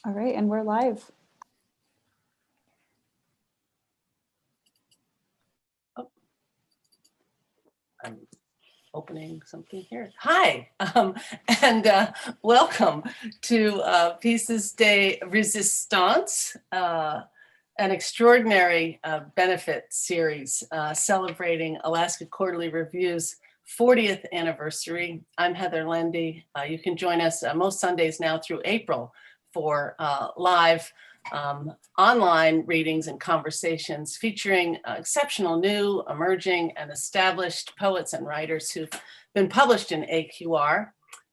All right, and we're live. Oh, I'm opening something here. Hi, and welcome to Pieces de Resistance, an extraordinary benefit series celebrating Alaska Quarterly Review's 40th anniversary. I'm Heather Lendy. You can join us most Sundays now through April for live online readings and conversations featuring exceptional new, emerging, and established poets and writers who've been published in AQR.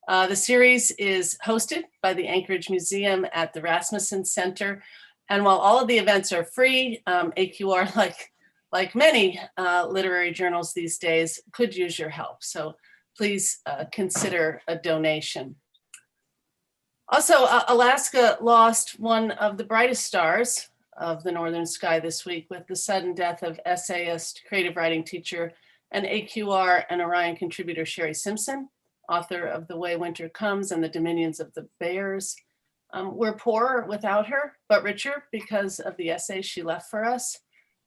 The series is hosted by the Anchorage Museum at the Rasmussen Center. And while all of the events are free, AQR, like many literary journals these days, could use your help. So please consider a donation. Also, Alaska lost one of the brightest stars of the northern sky this week with the sudden death of essayist, creative writing teacher, and AQR and Orion contributor Sherry Simpson, author of The Way Winter Comes and the Dominions of the Bears. We're poorer without her, but richer because of the essays she left for us.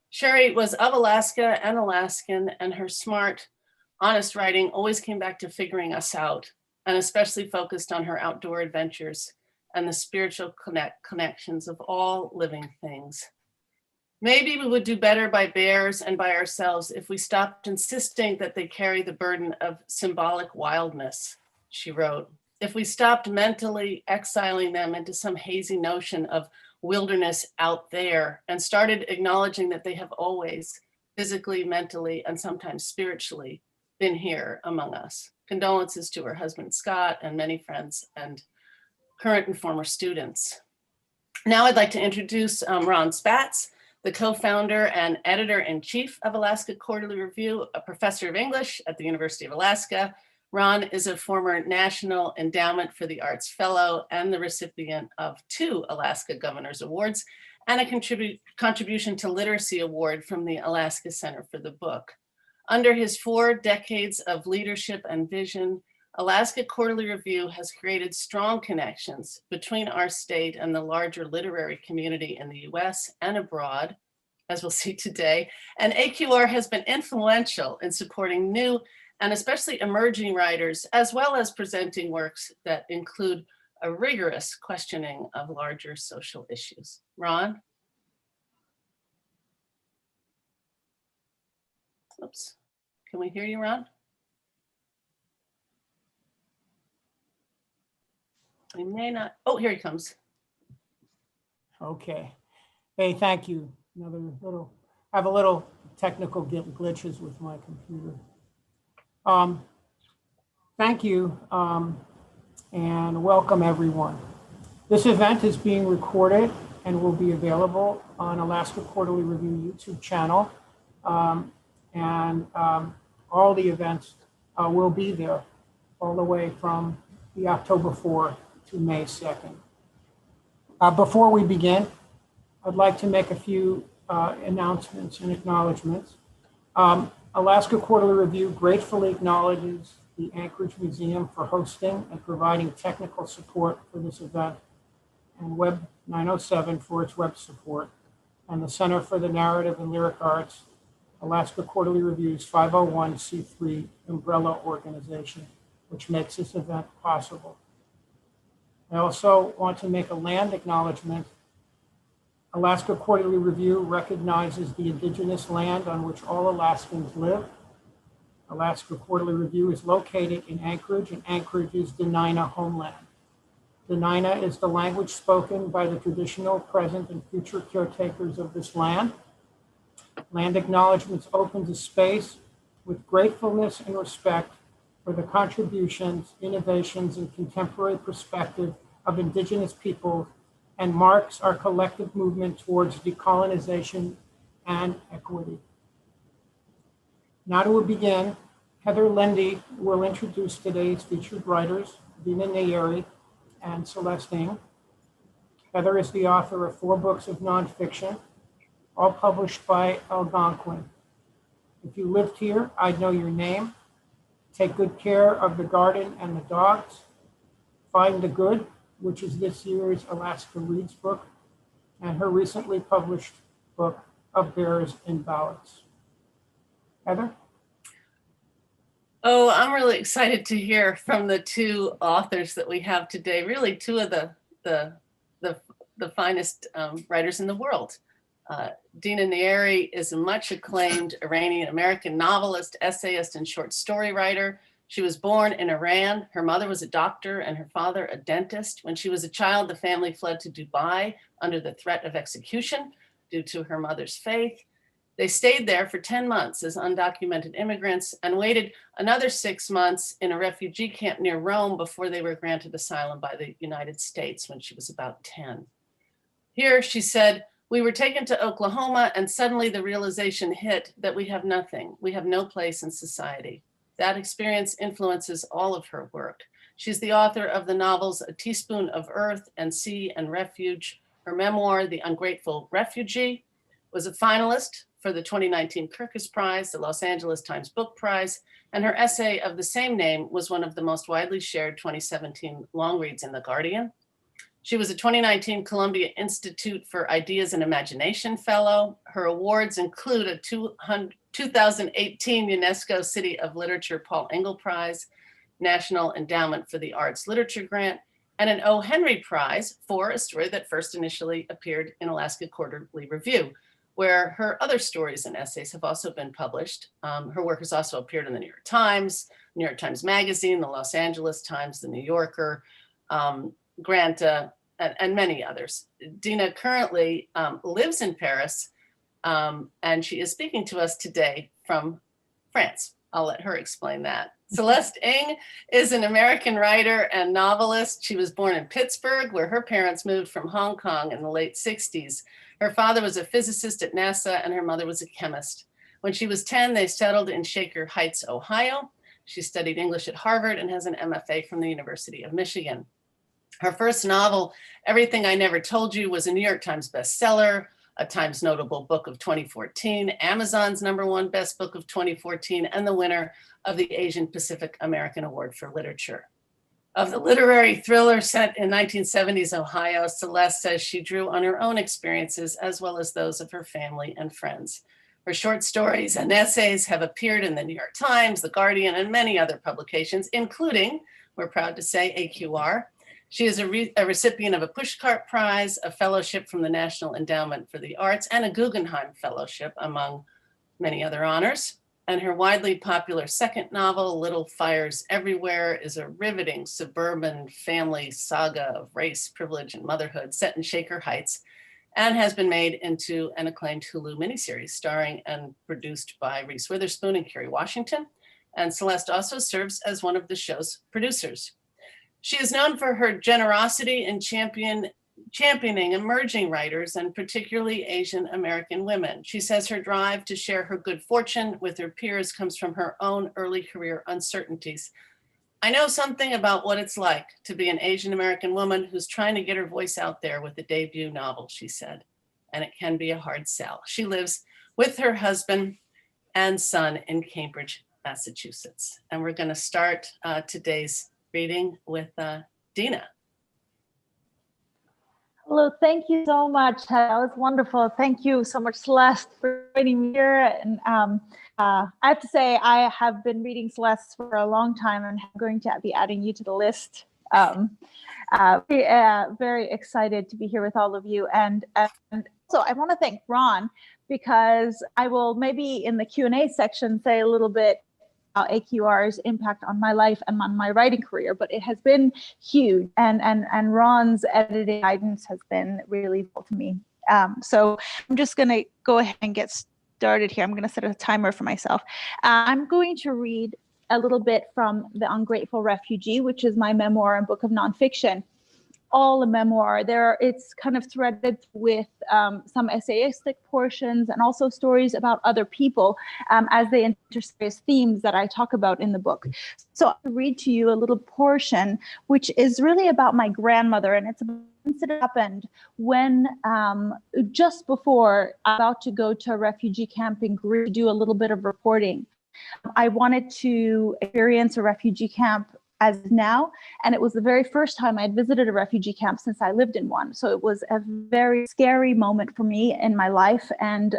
Sherry was of Alaska and Alaskan, and her smart, honest writing always came back to figuring us out, and especially focused on her outdoor adventures and the spiritual connections of all living things. Maybe we would do better by bears and by ourselves if we stopped insisting that they carry the burden of symbolic wildness, she wrote. If we stopped mentally exiling them into some hazy notion of wilderness out there and started acknowledging that they have always physically, mentally, and sometimes spiritually been here among us. Condolences to her husband, Scott, and many friends and current and former students. Now I'd like to introduce Ron Spatz, the co-founder and editor-in-chief of Alaska Quarterly Review, a professor of English at the University of Alaska. Ron is a former National Endowment for the Arts Fellow and the recipient of 2 Alaska Governor's Awards and a contribution to Literacy Award from the Alaska Center for the Book. Under his 4 decades of leadership and vision, Alaska Quarterly Review has created strong connections between our state and the larger literary community in the US and abroad, as we'll see today. And AQR has been influential in supporting new and especially emerging writers, as well as presenting works that include a rigorous questioning of larger social issues. Ron? Oops. Can we hear you, Ron? We may not. Oh, here he comes. Okay. Hey, thank you. I have a little technical glitches with my computer. Thank you, and welcome everyone. This event is being recorded and will be available on Alaska Quarterly Review YouTube channel. All the events will be there all the way from the October 4th to May 2nd. Before we begin, I'd like to make a few announcements and acknowledgements. Alaska Quarterly Review gratefully acknowledges the Anchorage Museum for hosting and providing technical support for this event, and Web 907 for its web support, and the Center for the Narrative and Lyric Arts, Alaska Quarterly Review's 501c3 umbrella organization, which makes this event possible. I also want to make a land acknowledgement. Alaska Quarterly Review recognizes the indigenous land on which all Alaskans live. Alaska Quarterly Review is located in Anchorage, and Anchorage is Dena'ina homeland. Dena'ina is the language spoken by the traditional, present, and future caretakers of this land. Land acknowledgements opens a space with gratefulness and respect for the contributions, innovations, and contemporary perspective of indigenous peoples, and marks our collective movement towards decolonization and equity. Now to begin, Heather Lendy will introduce today's featured writers, Dina Nayeri and Celeste. Heather is the author of 4 books of nonfiction, all published by Algonquin. If you lived here, I'd know your name. Take good care of the garden and the dogs. Find the good which is this year's Alaska Reads book, and her recently published book, Of Bears and Ballads. Heather? Oh, I'm really excited to hear from the two authors that we have today, really two of the finest writers in the world. Dina Nayeri is a much acclaimed Iranian American novelist, essayist, and short story writer. She was born in Iran. Her mother was a doctor and her father a dentist. When she was a child, the family fled to Dubai under the threat of execution due to her mother's faith. They stayed there for 10 months as undocumented immigrants and waited another 6 months in a refugee camp near Rome before they were granted asylum by the United States when she was about 10. Here, she said, "We were taken to Oklahoma and suddenly the realization hit that we have nothing. We have no place in society." That experience influences all of her work. She's the author of the novels A Teaspoon of Earth and Sea and Refuge. Her memoir, The Ungrateful Refugee, was a finalist for the 2019 Kirkus Prize, the Los Angeles Times Book Prize, and her essay of the same name was one of the most widely shared 2017 long reads in The Guardian. She was a 2019 Columbia Institute for Ideas and Imagination Fellow. Her awards include a 2018 UNESCO City of Literature Paul Engle Prize, National Endowment for the Arts Literature Grant, and an O. Henry Prize for a story that first initially appeared in Alaska Quarterly Review, where her other stories and essays have also been published. Her work has also appeared in the New York Times Magazine, the Los Angeles Times, the New Yorker, Granta, and many others. Dina currently lives in Paris, and she is speaking to us today from France. I'll let her explain that. Celeste Ng is an American writer and novelist. She was born in Pittsburgh, where her parents moved from Hong Kong in the late 60s. Her father was a physicist at NASA, and her mother was a chemist. When she was 10, they settled in Shaker Heights, Ohio. She studied English at Harvard and has an MFA from the University of Michigan. Her first novel, Everything I Never Told You, was a New York Times bestseller, a Times Notable Book of 2014, Amazon's #1 best book of 2014, and the winner of the Asian Pacific American Award for Literature. Of the literary thriller set in 1970s Ohio, Celeste says she drew on her own experiences as well as those of her family and friends. Her short stories and essays have appeared in the New York Times, The Guardian, and many other publications, including, we're proud to say, AQR. She is a recipient of a Pushcart Prize, a fellowship from the National Endowment for the Arts, and a Guggenheim Fellowship, among many other honors. And her widely popular second novel, Little Fires Everywhere, is a riveting suburban family saga of race, privilege, and motherhood set in Shaker Heights, and has been made into an acclaimed Hulu miniseries starring and produced by Reese Witherspoon and Kerry Washington. And Celeste also serves as one of the show's producers. She is known for her generosity in championing emerging writers, and particularly Asian American women. She says her drive to share her good fortune with her peers comes from her own early career uncertainties. "I know something about what it's like to be an Asian American woman who's trying to get her voice out there with a debut novel," she said, "and it can be a hard sell." She lives with her husband and son in Cambridge, Massachusetts. And we're going to start today's reading with Dina. Hello, thank you so much. That was wonderful. Thank you so much, Celeste, for joining me here. And I have to say, I have been reading Celeste for a long time, and I'm going to be adding you to the list. Very excited to be here with all of you. And so I want to thank Ron, because I will maybe in the Q&A section say a little bit AQR's impact on my life and on my writing career, but it has been huge, and Ron's editing guidance has been really helpful to me. So I'm just going to go ahead and get started here. I'm going to set a timer for myself. I'm going to read a little bit from The Ungrateful Refugee, which is my memoir and book of nonfiction. All a memoir. It's kind of threaded with some essayistic portions and also stories about other people as they intersperse themes that I talk about in the book. So I'll read to you a little portion, which is really about my grandmother, and it's an incident happened when just before about to go to a refugee camp in Greece to do a little bit of reporting. I wanted to experience a refugee camp as now. And it was the very first time I had visited a refugee camp since I lived in one. So it was a very scary moment for me in my life. And,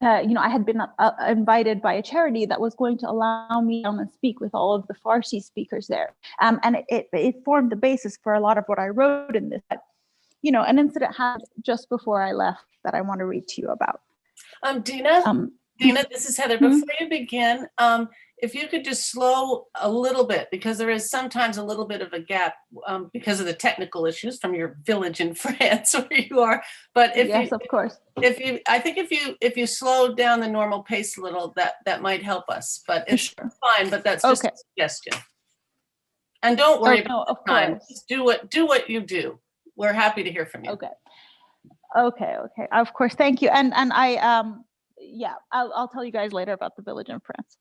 I had been invited by a charity that was going to allow me to come and speak with all of the Farsi speakers there. And it formed the basis for a lot of what I wrote in this. An incident happened just before I left that I want to read to you about. Dina, this is Heather. Before you begin, if you could just slow a little bit, because there is sometimes a little bit of a gap because of the technical issues from your village in France where you are. But of course. If you slow down the normal pace a little, that might help us. But it's fine. But that's just a suggestion. And don't worry about the time. Just do what you do. We're happy to hear from you. Okay. Of course. Thank you. And I I'll tell you guys later about the village in France.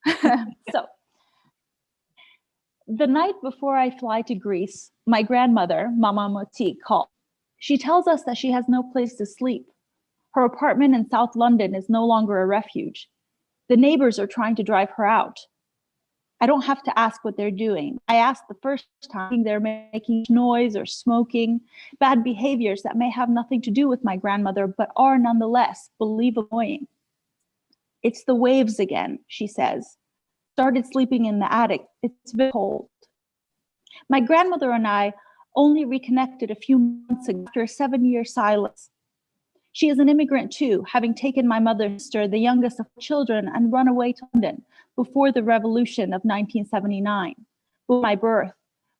So the night before I fly to Greece, my grandmother, Mama Moti, called. She tells us that she has no place to sleep. Her apartment in South London is no longer a refuge. The neighbors are trying to drive her out. I don't have to ask what they're doing. I asked the first time they're making noise or smoking, bad behaviors that may have nothing to do with my grandmother, but are nonetheless believable. Annoying. It's the waves again, she says. Started sleeping in the attic. It's been cold. My grandmother and I only reconnected a few months ago after a 7-year silence. She is an immigrant too, having taken my mother's sister, the youngest of children, and run away to London before the revolution of 1979, before my birth,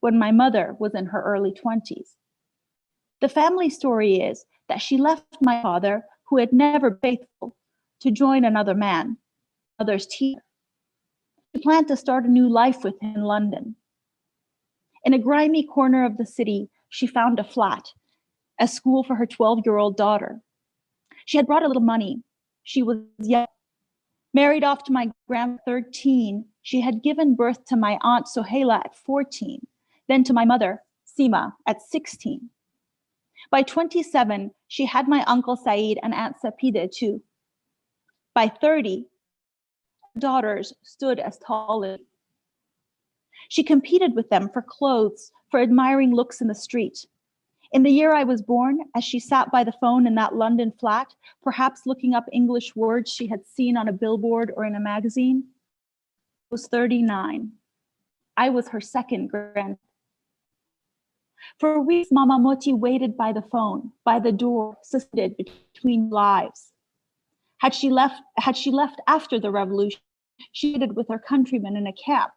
when my mother was in her early 20s. The family story is that she left my father, who had never been faithful, to join another man, mother's teacher. She planned to start a new life with him in London. In a grimy corner of the city, she found a flat, a school for her 12-year-old daughter. She had brought a little money. She was young. Married off to my grandma at 13, she had given birth to my aunt Sohaila at 14, then to my mother, Sima, at 16. By 27, she had my uncle Saeed and Aunt Sapide too. By 30, daughters stood as tall as she. She competed with them for clothes, for admiring looks in the street. In the year I was born, as she sat by the phone in that London flat, perhaps looking up English words she had seen on a billboard or in a magazine, was 39. I was her second grandchild. For weeks, Mama Moti waited by the phone, by the door, suspended between lives. Had she left after the revolution, she waited with her countrymen in a camp.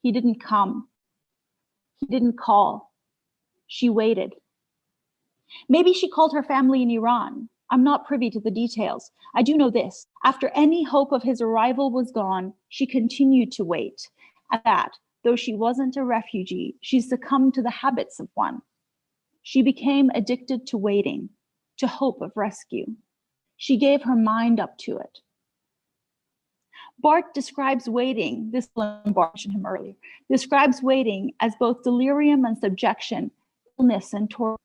He didn't come. He didn't call. She waited. Maybe she called her family in Iran. I'm not privy to the details. I do know this. After any hope of his arrival was gone, she continued to wait. At that, though she wasn't a refugee, she succumbed to the habits of one. She became addicted to waiting, to hope of rescue. She gave her mind up to it. Bart describes waiting, this Bart mentioned him earlier, describes waiting as both delirium and subjection, illness and torture.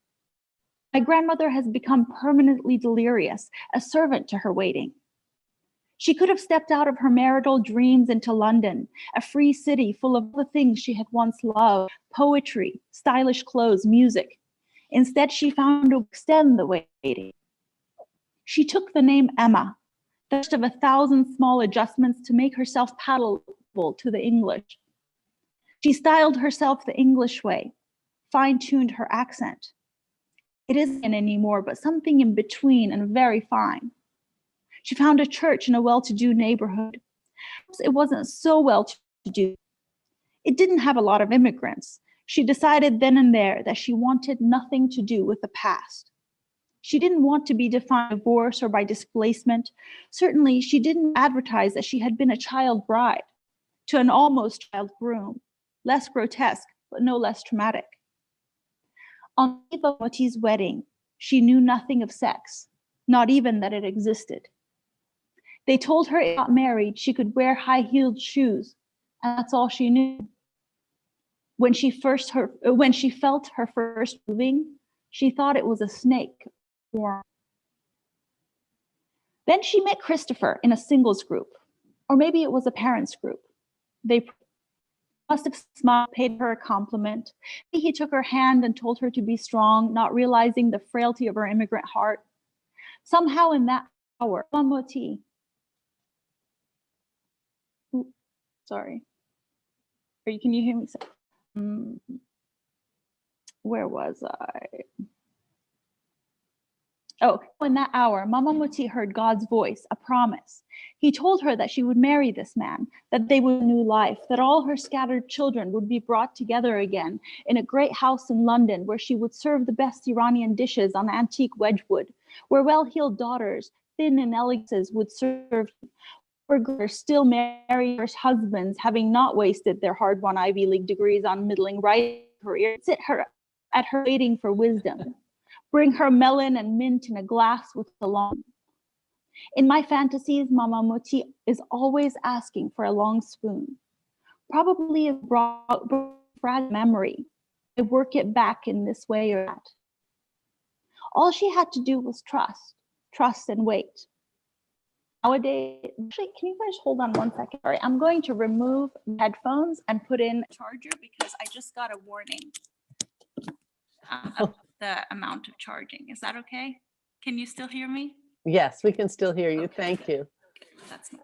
My grandmother has become permanently delirious, a servant to her waiting. She could have stepped out of her marital dreams into London, a free city full of the things she had once loved, poetry, stylish clothes, music. Instead, she found to extend the waiting. She took the name Emma, the first of 1,000 small adjustments to make herself palatable to the English. She styled herself the English way, fine-tuned her accent. It isn't anymore, but something in between and very fine. She found a church in a well-to-do neighborhood. It wasn't so well-to-do. It didn't have a lot of immigrants. She decided then and there that she wanted nothing to do with the past. She didn't want to be defined by divorce or by displacement. Certainly, she didn't advertise that she had been a child bride to an almost child groom, less grotesque, but no less traumatic. On Eva Moti's wedding, she knew nothing of sex, not even that it existed. They told her if not married, she could wear high-heeled shoes, and that's all she knew. When she felt her first moving, she thought it was a snake. Then she met Christopher in a singles group, or maybe it was a parents group. Must have smiled, paid her a compliment. He took her hand and told her to be strong, not realizing the frailty of her immigrant heart. Somehow in that hour, sorry. Can you hear me? Where was I? Oh, in that hour, Mama Moti heard God's voice, a promise. He told her that she would marry this man, that they would have a new life, that all her scattered children would be brought together again in a great house in London where she would serve the best Iranian dishes on antique Wedgwood, where well-heeled daughters, thin and elegant, would serve, where still married husbands, having not wasted their hard-won Ivy League degrees on middling writing careers, sit at her waiting for wisdom. Bring her melon and mint in a glass with a long. In my fantasies, Mama Moti is always asking for a long spoon. Probably a fragile memory. I work it back in this way or that. All she had to do was trust and wait. Nowadays, actually, can you guys hold on one second? Sorry, I'm going to remove headphones and put in a charger because I just got a warning of the amount of charging. Is that okay? Can you still hear me? Yes, we can still hear you. Okay, Thank you. That's not.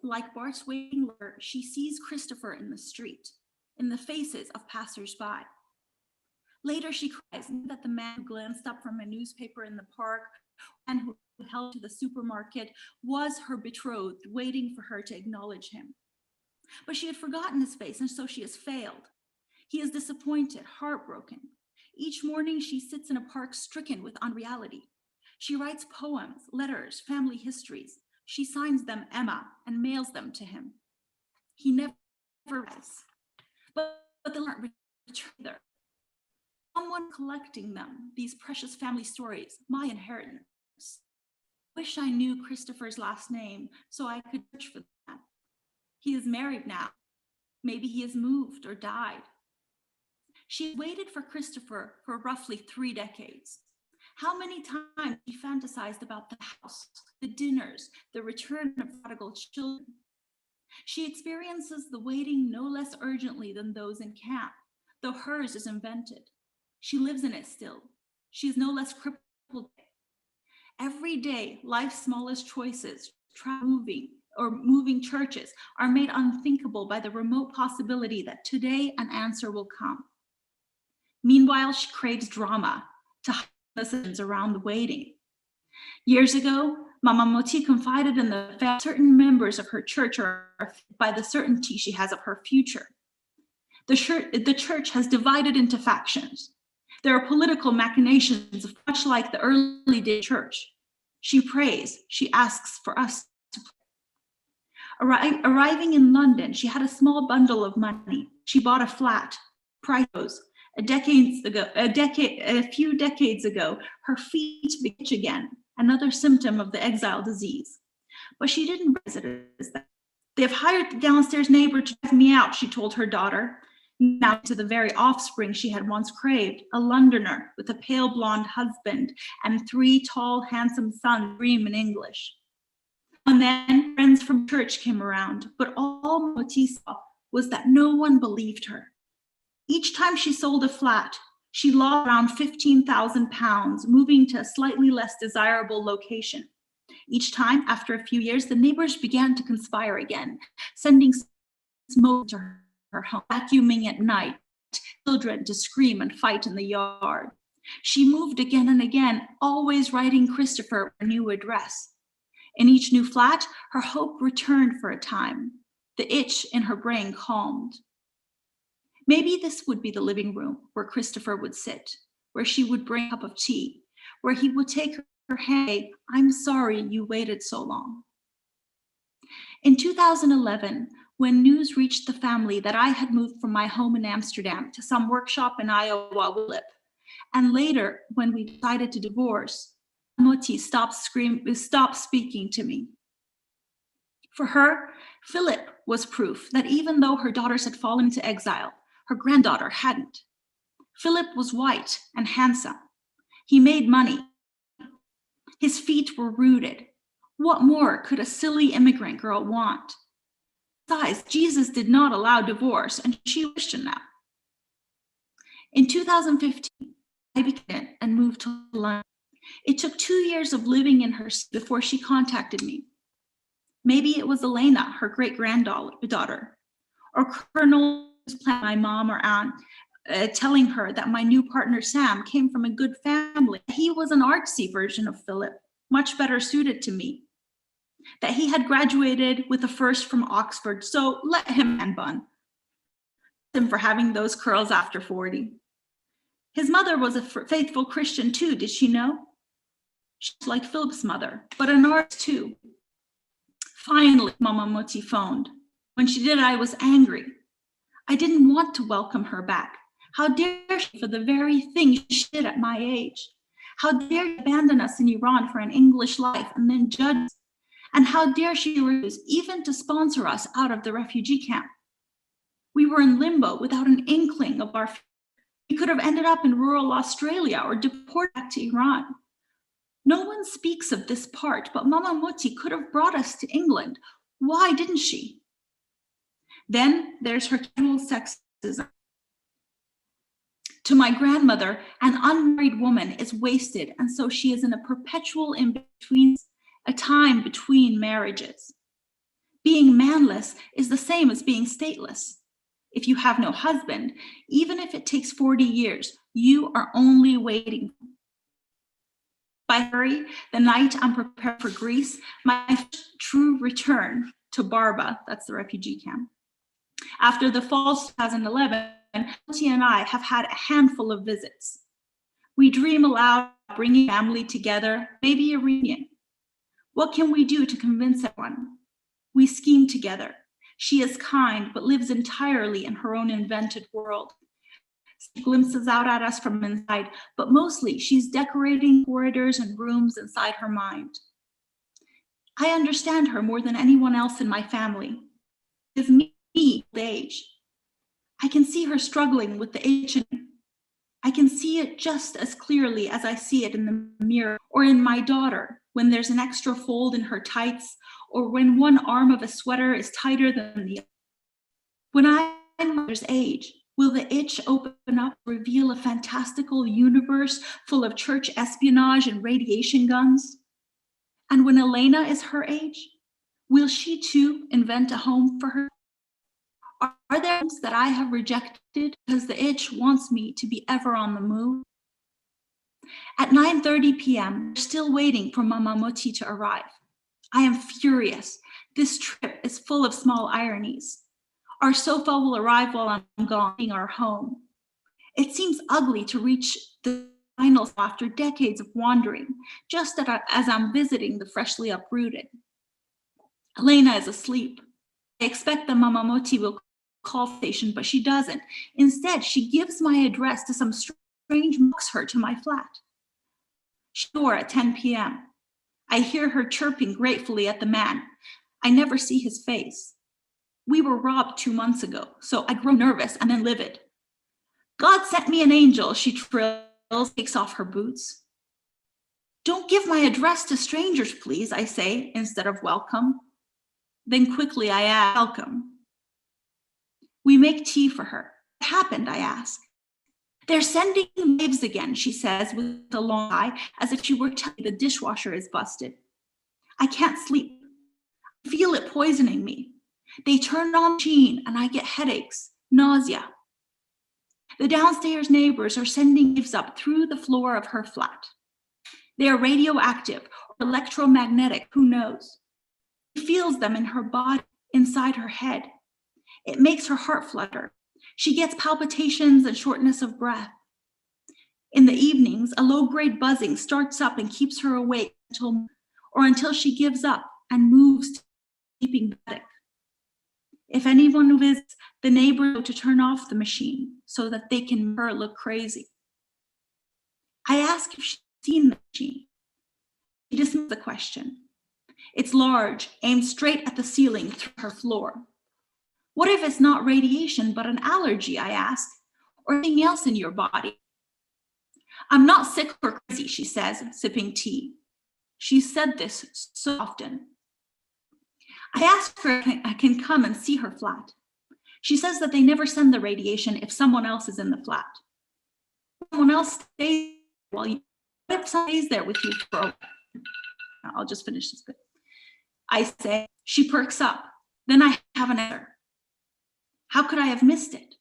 Like Bart's waiting, she sees Christopher in the street, in the faces of passers-by. Later, she cries that the man who glanced up from a newspaper in the park and who held to the supermarket was her betrothed, waiting for her to acknowledge him. But she had forgotten his face, and so she has failed. He is disappointed, heartbroken. Each morning, she sits in a park stricken with unreality. She writes poems, letters, family histories. She signs them Emma and mails them to him. He never writes, but they aren't returned either. Someone collecting them, these precious family stories, my inheritance. Wish I knew Christopher's last name so I could search for that. He is married now. Maybe he has moved or died. She waited for Christopher for roughly 3 decades. How many times she fantasized about the house, the dinners, the return of prodigal children. She experiences the waiting no less urgently than those in camp, though hers is invented. She lives in it still. She is no less crippled. Every day, life's smallest choices, moving churches, are made unthinkable by the remote possibility that today an answer will come. Meanwhile, she craves drama to hide lessons around the waiting. Years ago, Mama Moti confided in the fact certain members of her church are by the certainty she has of her future. The church has divided into factions. There are political machinations, much like the early day church. She prays, she asks for us to pray. Arriving in London, she had a small bundle of money. She bought a flat, price. A few decades ago, her feet itch again, another symptom of the exile disease. But she didn't raise it as that. They have hired the downstairs neighbor to drive me out, she told her daughter, now to the very offspring she had once craved, a Londoner with a pale blonde husband and 3 tall, handsome sons scream in English. And then friends from church came around, but all Moti saw was that no one believed her. Each time she sold a flat, she lost around £15,000, moving to a slightly less desirable location. Each time, after a few years, the neighbors began to conspire again, sending smoke to her home, vacuuming at night, children to scream and fight in the yard. She moved again and again, always writing Christopher a new address. In each new flat, her hope returned for a time. The itch in her brain calmed. Maybe this would be the living room where Christopher would sit, where she would bring a cup of tea, where he would take her hand, I'm sorry you waited so long. In 2011, when news reached the family that I had moved from my home in Amsterdam to some workshop in Iowa, and later when we decided to divorce, Moti stopped speaking to me. For her, Philip was proof that even though her daughters had fallen into exile, her granddaughter hadn't. Philip was white and handsome. He made money. His feet were rooted. What more could a silly immigrant girl want? Besides, Jesus did not allow divorce, and she was Christian now. In 2015, I became and moved to London. It took 2 years of living in her before she contacted me. Maybe it was Elena, her great-granddaughter, or Colonel, my mom or aunt, telling her that my new partner Sam came from a good family. He was an artsy version of Philip, much better suited to me. That he had graduated with a first from Oxford, so let him man bun. Him for having those curls after 40. His mother was a faithful Christian too, did she know? She's like Philip's mother, but an artist too. Finally, Mama Moti phoned. When she did, I was angry. I didn't want to welcome her back. How dare she for the very thing she did at my age? How dare she abandon us in Iran for an English life and then judge us? And how dare she refuse even to sponsor us out of the refugee camp? We were in limbo without an inkling of our future. We could have ended up in rural Australia or deported back to Iran. No one speaks of this part, but Mama Moti could have brought us to England. Why didn't she? Then there's her casual sexism. To my grandmother, an unmarried woman is wasted, and so she is in a perpetual in-between, a time between marriages. Being manless is the same as being stateless. If you have no husband, even if it takes 40 years, you are only waiting. By hurry, the night I'm prepared for Greece, my true return to Barba, that's the refugee camp. After the fall of 2011, Moti and I have had a handful of visits. We dream aloud, bringing family together, maybe a reunion. What can we do to convince everyone? We scheme together. She is kind, but lives entirely in her own invented world. She glimpses out at us from inside, but mostly she's decorating corridors and rooms inside her mind. I understand her more than anyone else in my family. It's me, age. I can see her struggling with the age. I can see it just as clearly as I see it in the mirror or in my daughter when there's an extra fold in her tights or when one arm of a sweater is tighter than the other. When I'm mother's age, will the itch open up, reveal a fantastical universe full of church espionage and radiation guns? And when Elena is her age, will she too invent a home for her? Are there homes that I have rejected because the itch wants me to be ever on the move? At 9:30 p.m., we're still waiting for Mama Moti to arrive. I am furious. This trip is full of small ironies. Our sofa will arrive while I'm gone, being our home. It seems ugly to reach the final after decades of wandering, just as I'm visiting the freshly uprooted. Elena is asleep. I expect that Mama Moti will call station, but she doesn't. Instead, she gives my address to some strange walks her to my flat. Sure, at 10 p.m. I hear her chirping gratefully at the man. I never see his face. We were robbed 2 months ago, so I grow nervous and then livid. God sent me an angel, she trills, takes off her boots. Don't give my address to strangers, please, I say, instead of welcome. Then quickly I add, welcome. We make tea for her. What happened, I ask. They're sending waves again, she says with a long eye, as if she were telling me the dishwasher is busted. I can't sleep. I feel it poisoning me. They turn on the machine and I get headaches, nausea. The downstairs neighbors are sending waves up through the floor of her flat. They are radioactive or electromagnetic, who knows? She feels them in her body, inside her head. It makes her heart flutter. She gets palpitations and shortness of breath. In the evenings, a low-grade buzzing starts up and keeps her awake until she gives up and moves to sleeping attic. If anyone visits, the neighbors know to turn off the machine so that they can make her look crazy. I ask if she's seen the machine. She dismisses the question. It's large, aimed straight at the ceiling through her floor. What if it's not radiation, but an allergy, I ask, or anything else in your body? I'm not sick or crazy, she says, sipping tea. She said this so often. I asked her if I can come and see her flat. She says that they never send the radiation if someone else is in the flat. Someone else stays while you, what if someone stays there with you for a while? I'll just finish this bit. I say, she perks up. Then I have an answer. How could I have missed it?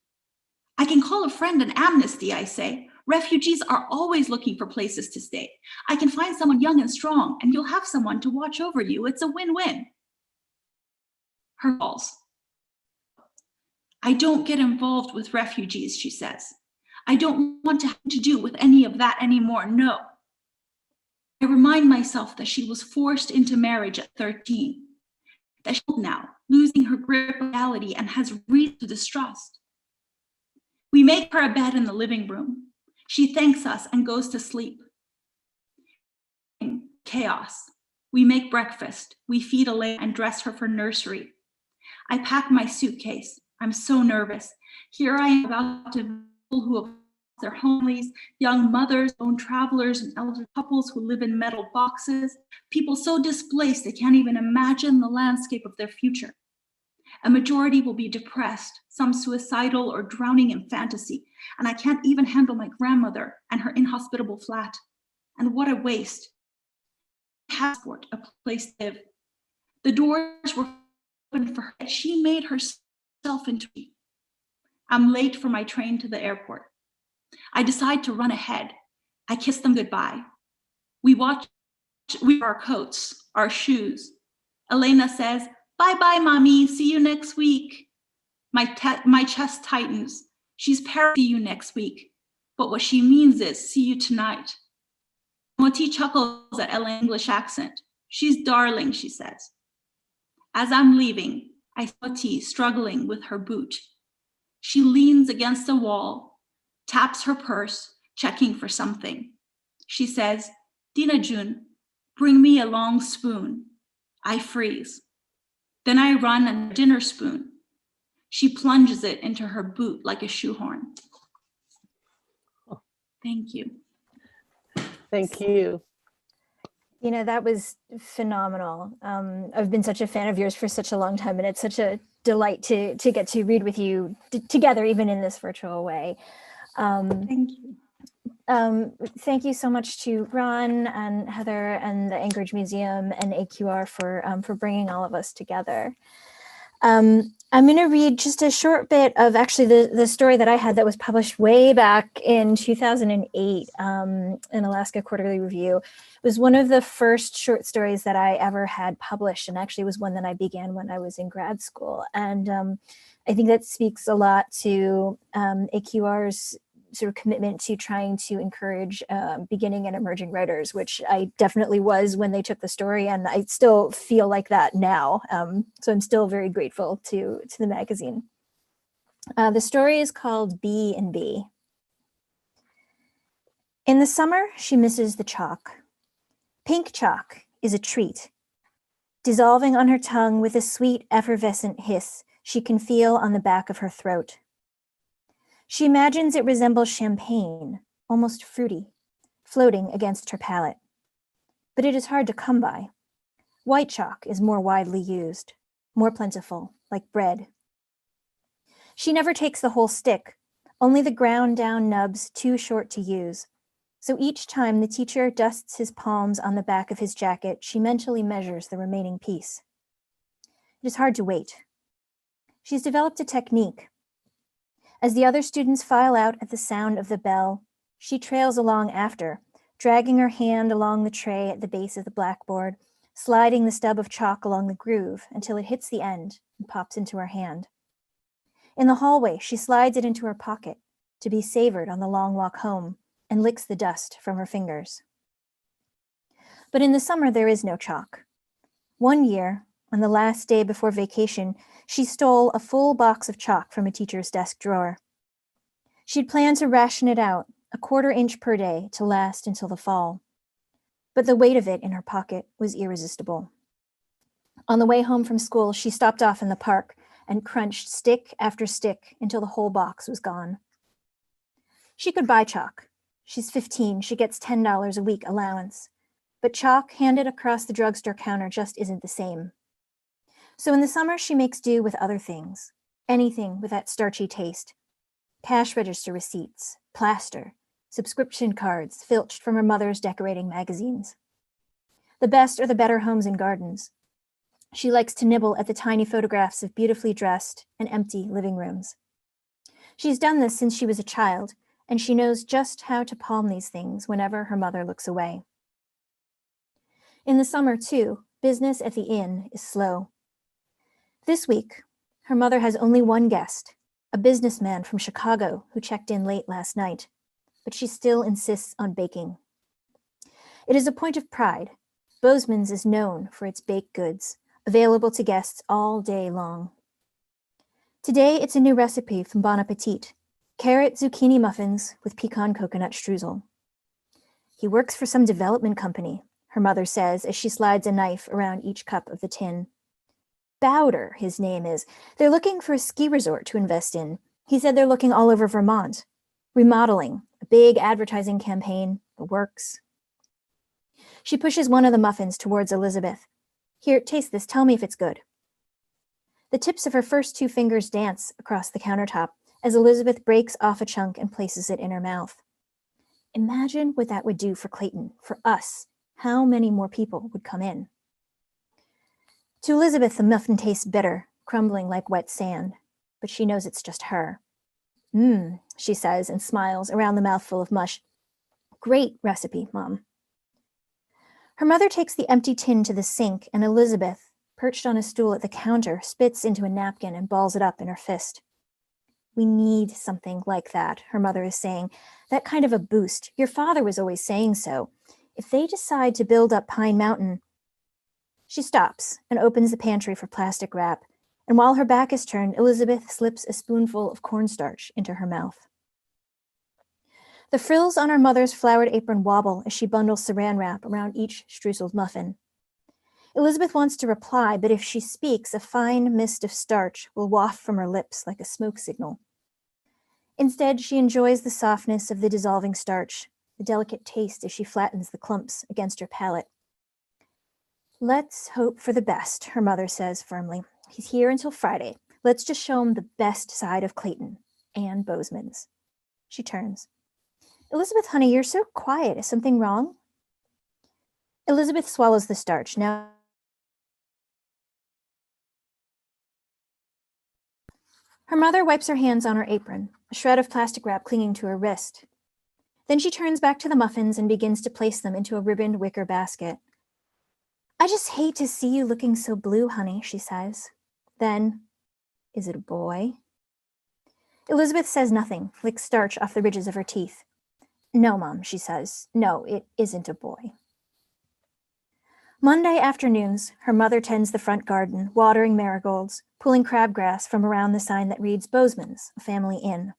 I can call a friend an amnesty, I say. Refugees are always looking for places to stay. I can find someone young and strong, and you'll have someone to watch over you. It's a win-win. Her calls. I don't get involved with refugees, she says. I don't want to have to do with any of that anymore, no. I remind myself that she was forced into marriage at 13, that she's now losing her grip on reality and has reason to distrust. We make her a bed in the living room. She thanks us and goes to sleep. Chaos. We make breakfast. We feed Elaine and dress her for nursery. I pack my suitcase. I'm so nervous. Here I am about to people who have lost their homeless, young mothers, lone travelers, and elder couples who live in metal boxes, people so displaced they can't even imagine the landscape of their future. A majority will be depressed, some suicidal or drowning in fantasy, and I can't even handle my grandmother and her inhospitable flat. And what a waste. Passport, a place to live. The doors were open for her. She made herself into me. I'm late for my train to the airport. I decide to run ahead. I kiss them goodbye. We wear our coats, our shoes. Elena says, bye-bye, mommy, see you next week. My chest tightens. She's see you next week. But what she means is, see you tonight. Moti chuckles at Ellen's English accent. She's darling, she says. As I'm leaving, I see Moti struggling with her boot. She leans against the wall, taps her purse, checking for something. She says, Dina June, bring me a long spoon. I freeze. Then I run a dinner spoon. She plunges it into her boot like a shoehorn. Thank you. Thank you. You know, that was phenomenal. I've been such a fan of yours for such a long time, and it's such a delight to get to read with you together, even in this virtual way. Thank you. Thank you so much to Ron and Heather and the Anchorage Museum and AQR for bringing all of us together. I'm going to read just a short bit of actually the story that I had that was published way back in 2008 in Alaska Quarterly Review. It was one of the first short stories that I ever had published, and actually was one that I began when I was in grad school. And I think that speaks a lot to AQR's sort of commitment to trying to encourage beginning and emerging writers, which I definitely was when they took the story, and I still feel like that now. So I'm still very grateful to the magazine. The story is called B and B. In the summer, she misses the chalk. Pink chalk is a treat. Dissolving on her tongue with a sweet, effervescent hiss she can feel on the back of her throat. She imagines it resembles champagne, almost fruity, floating against her palate. But it is hard to come by. White chalk is more widely used, more plentiful, like bread. She never takes the whole stick, only the ground down nubs too short to use. So each time the teacher dusts his palms on the back of his jacket, she mentally measures the remaining piece. It is hard to wait. She's developed a technique. As the other students file out at the sound of the bell, she trails along after, dragging her hand along the tray at the base of the blackboard, sliding the stub of chalk along the groove until it hits the end and pops into her hand. In the hallway, she slides it into her pocket to be savored on the long walk home and licks the dust from her fingers. But in the summer, there is no chalk. One year, on the last day before vacation, she stole a full box of chalk from a teacher's desk drawer. She'd planned to ration it out, 1/4 inch per day, to last until the fall. But the weight of it in her pocket was irresistible. On the way home from school, she stopped off in the park and crunched stick after stick until the whole box was gone. She could buy chalk. She's 15, she gets $10 a week allowance. But chalk handed across the drugstore counter just isn't the same. So in the summer, she makes do with other things, anything with that starchy taste. Cash register receipts, plaster, subscription cards filched from her mother's decorating magazines. The best or the better homes and gardens. She likes to nibble at the tiny photographs of beautifully dressed and empty living rooms. She's done this since she was a child, and she knows just how to palm these things whenever her mother looks away. In the summer, too, business at the inn is slow. This week, her mother has only one guest, a businessman from Chicago who checked in late last night, but she still insists on baking. It is a point of pride. Bozeman's is known for its baked goods, available to guests all day long. Today, it's a new recipe from Bon Appetit, carrot zucchini muffins with pecan coconut streusel. He works for some development company, her mother says as she slides a knife around each cup of the tin. Bowder, his name is. They're looking for a ski resort to invest in. He said they're looking all over Vermont. Remodeling, a big advertising campaign, the works. She pushes one of the muffins towards Elizabeth. Here, taste this. Tell me if it's good. The tips of her first two fingers dance across the countertop as Elizabeth breaks off a chunk and places it in her mouth. Imagine what that would do for Clayton, for us. How many more people would come in? To Elizabeth, the muffin tastes bitter, crumbling like wet sand, but she knows it's just her. She says and smiles around the mouthful of mush. Great recipe, Mom. Her mother takes the empty tin to the sink, and Elizabeth, perched on a stool at the counter, spits into a napkin and balls it up in her fist. We need something like that, her mother is saying. That kind of a boost. Your father was always saying so. If they decide to build up Pine Mountain... She stops and opens the pantry for plastic wrap, and while her back is turned, Elizabeth slips a spoonful of cornstarch into her mouth. The frills on her mother's flowered apron wobble as she bundles saran wrap around each streuseled muffin. Elizabeth wants to reply, but if she speaks, a fine mist of starch will waft from her lips like a smoke signal. Instead, she enjoys the softness of the dissolving starch, the delicate taste as she flattens the clumps against her palate. Let's hope for the best, her mother says firmly. He's here until Friday. Let's just show him the best side of Clayton and Bozeman's. She turns. Elizabeth, honey, you're so quiet. Is something wrong? Elizabeth swallows the starch. Now, her mother wipes her hands on her apron, a shred of plastic wrap clinging to her wrist. Then she turns back to the muffins and begins to place them into a ribboned wicker basket. I just hate to see you looking so blue, honey, she says. Then, is it a boy? Elizabeth says nothing, licks starch off the ridges of her teeth. No, Mom, she says. No, it isn't a boy. Monday afternoons, her mother tends the front garden, watering marigolds, pulling crabgrass from around the sign that reads Bozeman's, a family inn.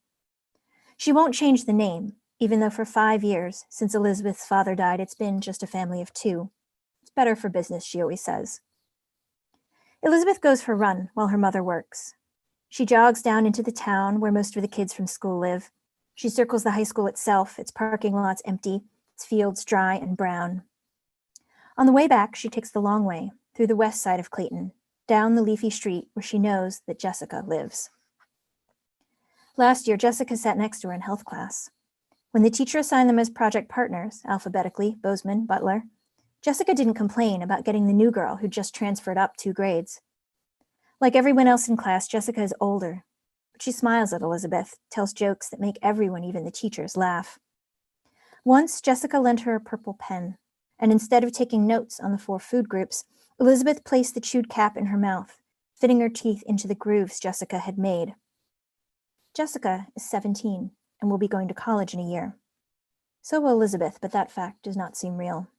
She won't change the name, even though for 5 years, since Elizabeth's father died, it's been just a family of 2. It's better for business, she always says. Elizabeth goes for a run while her mother works. She jogs down into the town where most of the kids from school live. She circles the high school itself, its parking lots empty, its fields dry and brown. On the way back, she takes the long way, through the west side of Clayton, down the leafy street where she knows that Jessica lives. Last year, Jessica sat next to her in health class. When the teacher assigned them as project partners, alphabetically, Bozeman, Butler, Jessica didn't complain about getting the new girl who just transferred up 2 grades. Like everyone else in class, Jessica is older, but she smiles at Elizabeth, tells jokes that make everyone, even the teachers, laugh. Once, Jessica lent her a purple pen, and instead of taking notes on the 4 food groups, Elizabeth placed the chewed cap in her mouth, fitting her teeth into the grooves Jessica had made. Jessica is 17 and will be going to college in a year. So will Elizabeth, but that fact does not seem real.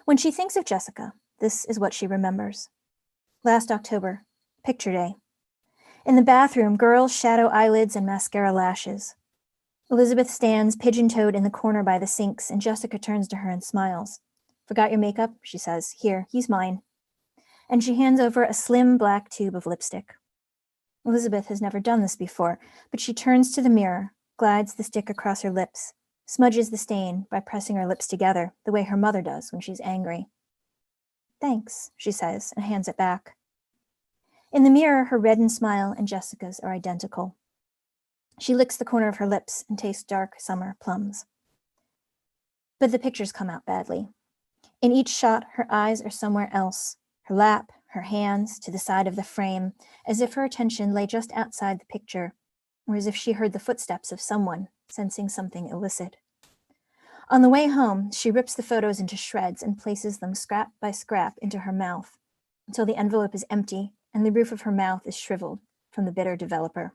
When she thinks of Jessica, this is what she remembers. Last October, picture day. In the bathroom, girls shadow eyelids and mascara lashes. Elizabeth stands pigeon-toed in the corner by the sinks, and Jessica turns to her and smiles. Forgot your makeup? She says. Here, use mine. And she hands over a slim black tube of lipstick. Elizabeth has never done this before, but she turns to the mirror, glides the stick across her lips, smudges the stain by pressing her lips together, the way her mother does when she's angry. Thanks, she says, and hands it back. In the mirror, her reddened smile and Jessica's are identical. She licks the corner of her lips and tastes dark summer plums. But the pictures come out badly. In each shot, her eyes are somewhere else, her lap, her hands to the side of the frame, as if her attention lay just outside the picture, or as if she heard the footsteps of someone, sensing something illicit. On the way home, she rips the photos into shreds and places them scrap by scrap into her mouth, until the envelope is empty and the roof of her mouth is shriveled from the bitter developer.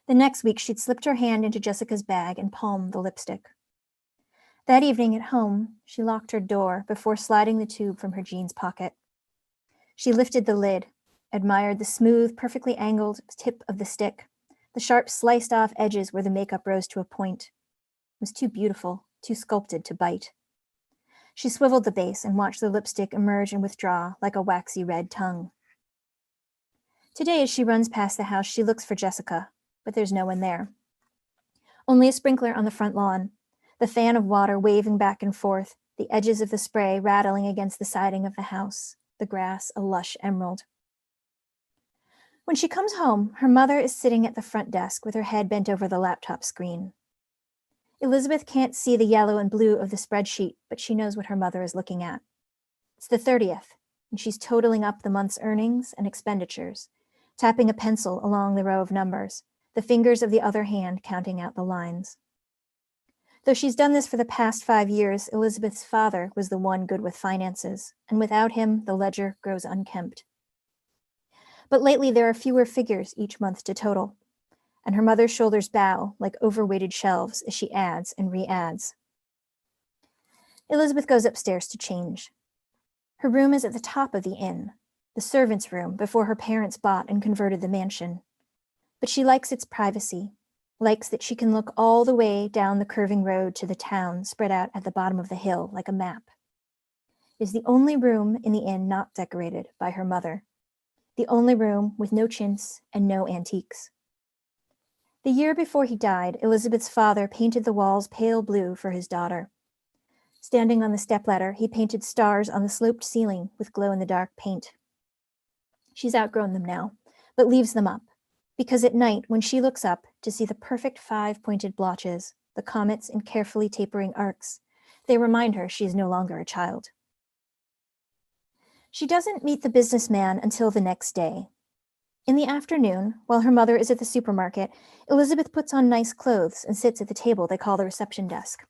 The next week, she'd slipped her hand into Jessica's bag and palmed the lipstick. That evening at home, she locked her door before sliding the tube from her jeans pocket. She lifted the lid, admired the smooth, perfectly angled tip of the stick, the sharp sliced off edges where the makeup rose to a point. It was too beautiful, too sculpted to bite. She swiveled the base and watched the lipstick emerge and withdraw like a waxy red tongue. Today, as she runs past the house, she looks for Jessica, but there's no one there. Only a sprinkler on the front lawn, the fan of water waving back and forth, the edges of the spray rattling against the siding of the house, the grass a lush emerald. When she comes home, her mother is sitting at the front desk with her head bent over the laptop screen. Elizabeth can't see the yellow and blue of the spreadsheet, but she knows what her mother is looking at. It's the 30th, and she's totaling up the month's earnings and expenditures, tapping a pencil along the row of numbers, the fingers of the other hand counting out the lines. Though she's done this for the past 5 years, Elizabeth's father was the one good with finances, and without him, the ledger grows unkempt. But lately, there are fewer figures each month to total, and her mother's shoulders bow like overweighted shelves as she adds and re-adds. Elizabeth goes upstairs to change. Her room is at the top of the inn, the servants' room before her parents bought and converted the mansion. But she likes its privacy, likes that she can look all the way down the curving road to the town spread out at the bottom of the hill like a map. It is the only room in the inn not decorated by her mother, the only room with no chintz and no antiques. The year before he died, Elizabeth's father painted the walls pale blue for his daughter. Standing on the stepladder, he painted stars on the sloped ceiling with glow-in-the-dark paint. She's outgrown them now, but leaves them up, because at night, when she looks up to see the perfect 5-pointed blotches, the comets in carefully tapering arcs, they remind her she is no longer a child. She doesn't meet the businessman until the next day. In the afternoon, while her mother is at the supermarket, Elizabeth puts on nice clothes and sits at the table they call the reception desk.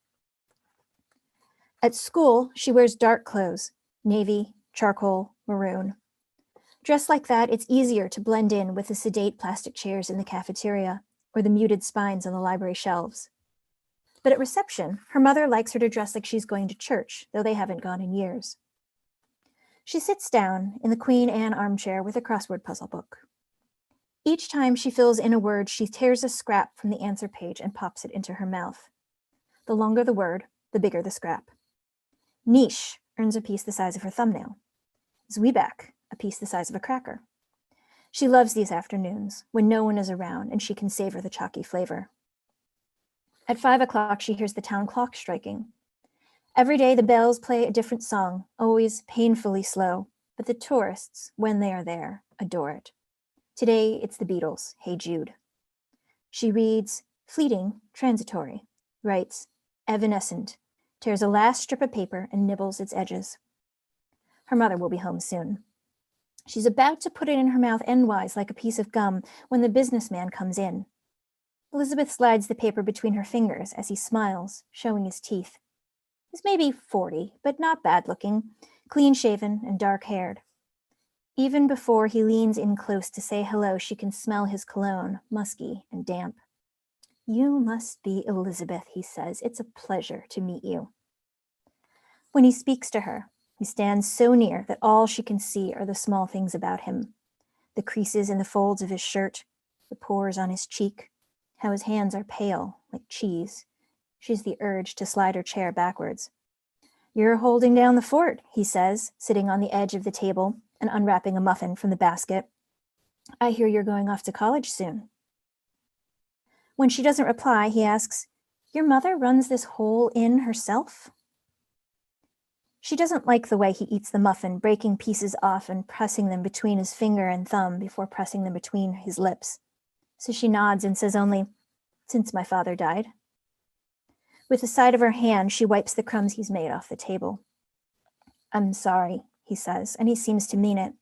At school, she wears dark clothes, navy, charcoal, maroon. Dressed like that, it's easier to blend in with the sedate plastic chairs in the cafeteria or the muted spines on the library shelves. But at reception, her mother likes her to dress like she's going to church, though they haven't gone in years. She sits down in the Queen Anne armchair with a crossword puzzle book. Each time she fills in a word, she tears a scrap from the answer page and pops it into her mouth. The longer the word, the bigger the scrap. Niche earns a piece the size of her thumbnail. Zwieback, a piece the size of a cracker. She loves these afternoons when no one is around and she can savor the chalky flavor. At 5 o'clock, she hears the town clock striking. Every day, the bells play a different song, always painfully slow, but the tourists, when they are there, adore it. Today, it's the Beatles, Hey Jude. She reads, fleeting, transitory, writes, evanescent, tears a last strip of paper and nibbles its edges. Her mother will be home soon. She's about to put it in her mouth endwise like a piece of gum when the businessman comes in. Elizabeth slides the paper between her fingers as he smiles, showing his teeth. He's maybe 40, but not bad-looking, clean-shaven and dark-haired. Even before he leans in close to say hello, she can smell his cologne, musky and damp. You must be Elizabeth, he says. It's a pleasure to meet you. When he speaks to her, he stands so near that all she can see are the small things about him. The creases in the folds of his shirt, the pores on his cheek, how his hands are pale, like cheese. She has the urge to slide her chair backwards. You're holding down the fort, he says, sitting on the edge of the table and unwrapping a muffin from the basket. I hear you're going off to college soon. When she doesn't reply, he asks, your mother runs this whole inn herself? She doesn't like the way he eats the muffin, breaking pieces off and pressing them between his finger and thumb before pressing them between his lips. So she nods and says only, "Since my father died." With the side of her hand, she wipes the crumbs he's made off the table. "I'm sorry," he says, and he seems to mean it.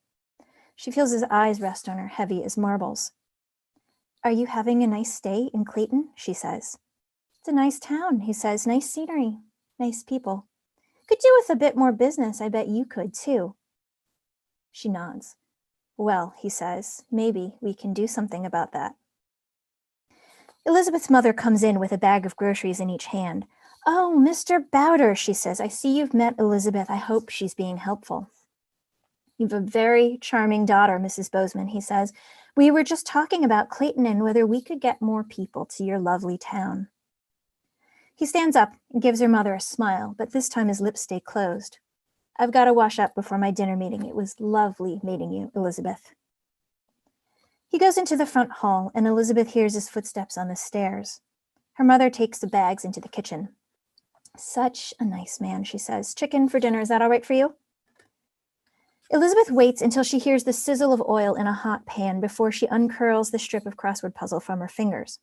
She feels his eyes rest on her, heavy as marbles. "Are you having a nice stay in Clayton?" she says. "It's a nice town," he says. "Nice scenery, nice people. Could do with a bit more business. I bet you could too." She nods. "Well," he says, "maybe we can do something about that." Elizabeth's mother comes in with a bag of groceries in each hand. "Oh, Mr. Bowder," she says, "I see you've met Elizabeth. I hope she's being helpful." "You've a very charming daughter, Mrs. Bozeman," he says. "We were just talking about Clayton and whether we could get more people to your lovely town." He stands up and gives her mother a smile, but this time his lips stay closed. "I've got to wash up before my dinner meeting. It was lovely meeting you, Elizabeth." He goes into the front hall, and Elizabeth hears his footsteps on the stairs. Her mother takes the bags into the kitchen. "Such a nice man," she says. "Chicken for dinner, is that all right for you?" Elizabeth waits until she hears the sizzle of oil in a hot pan before she uncurls the strip of crossword puzzle from her fingers.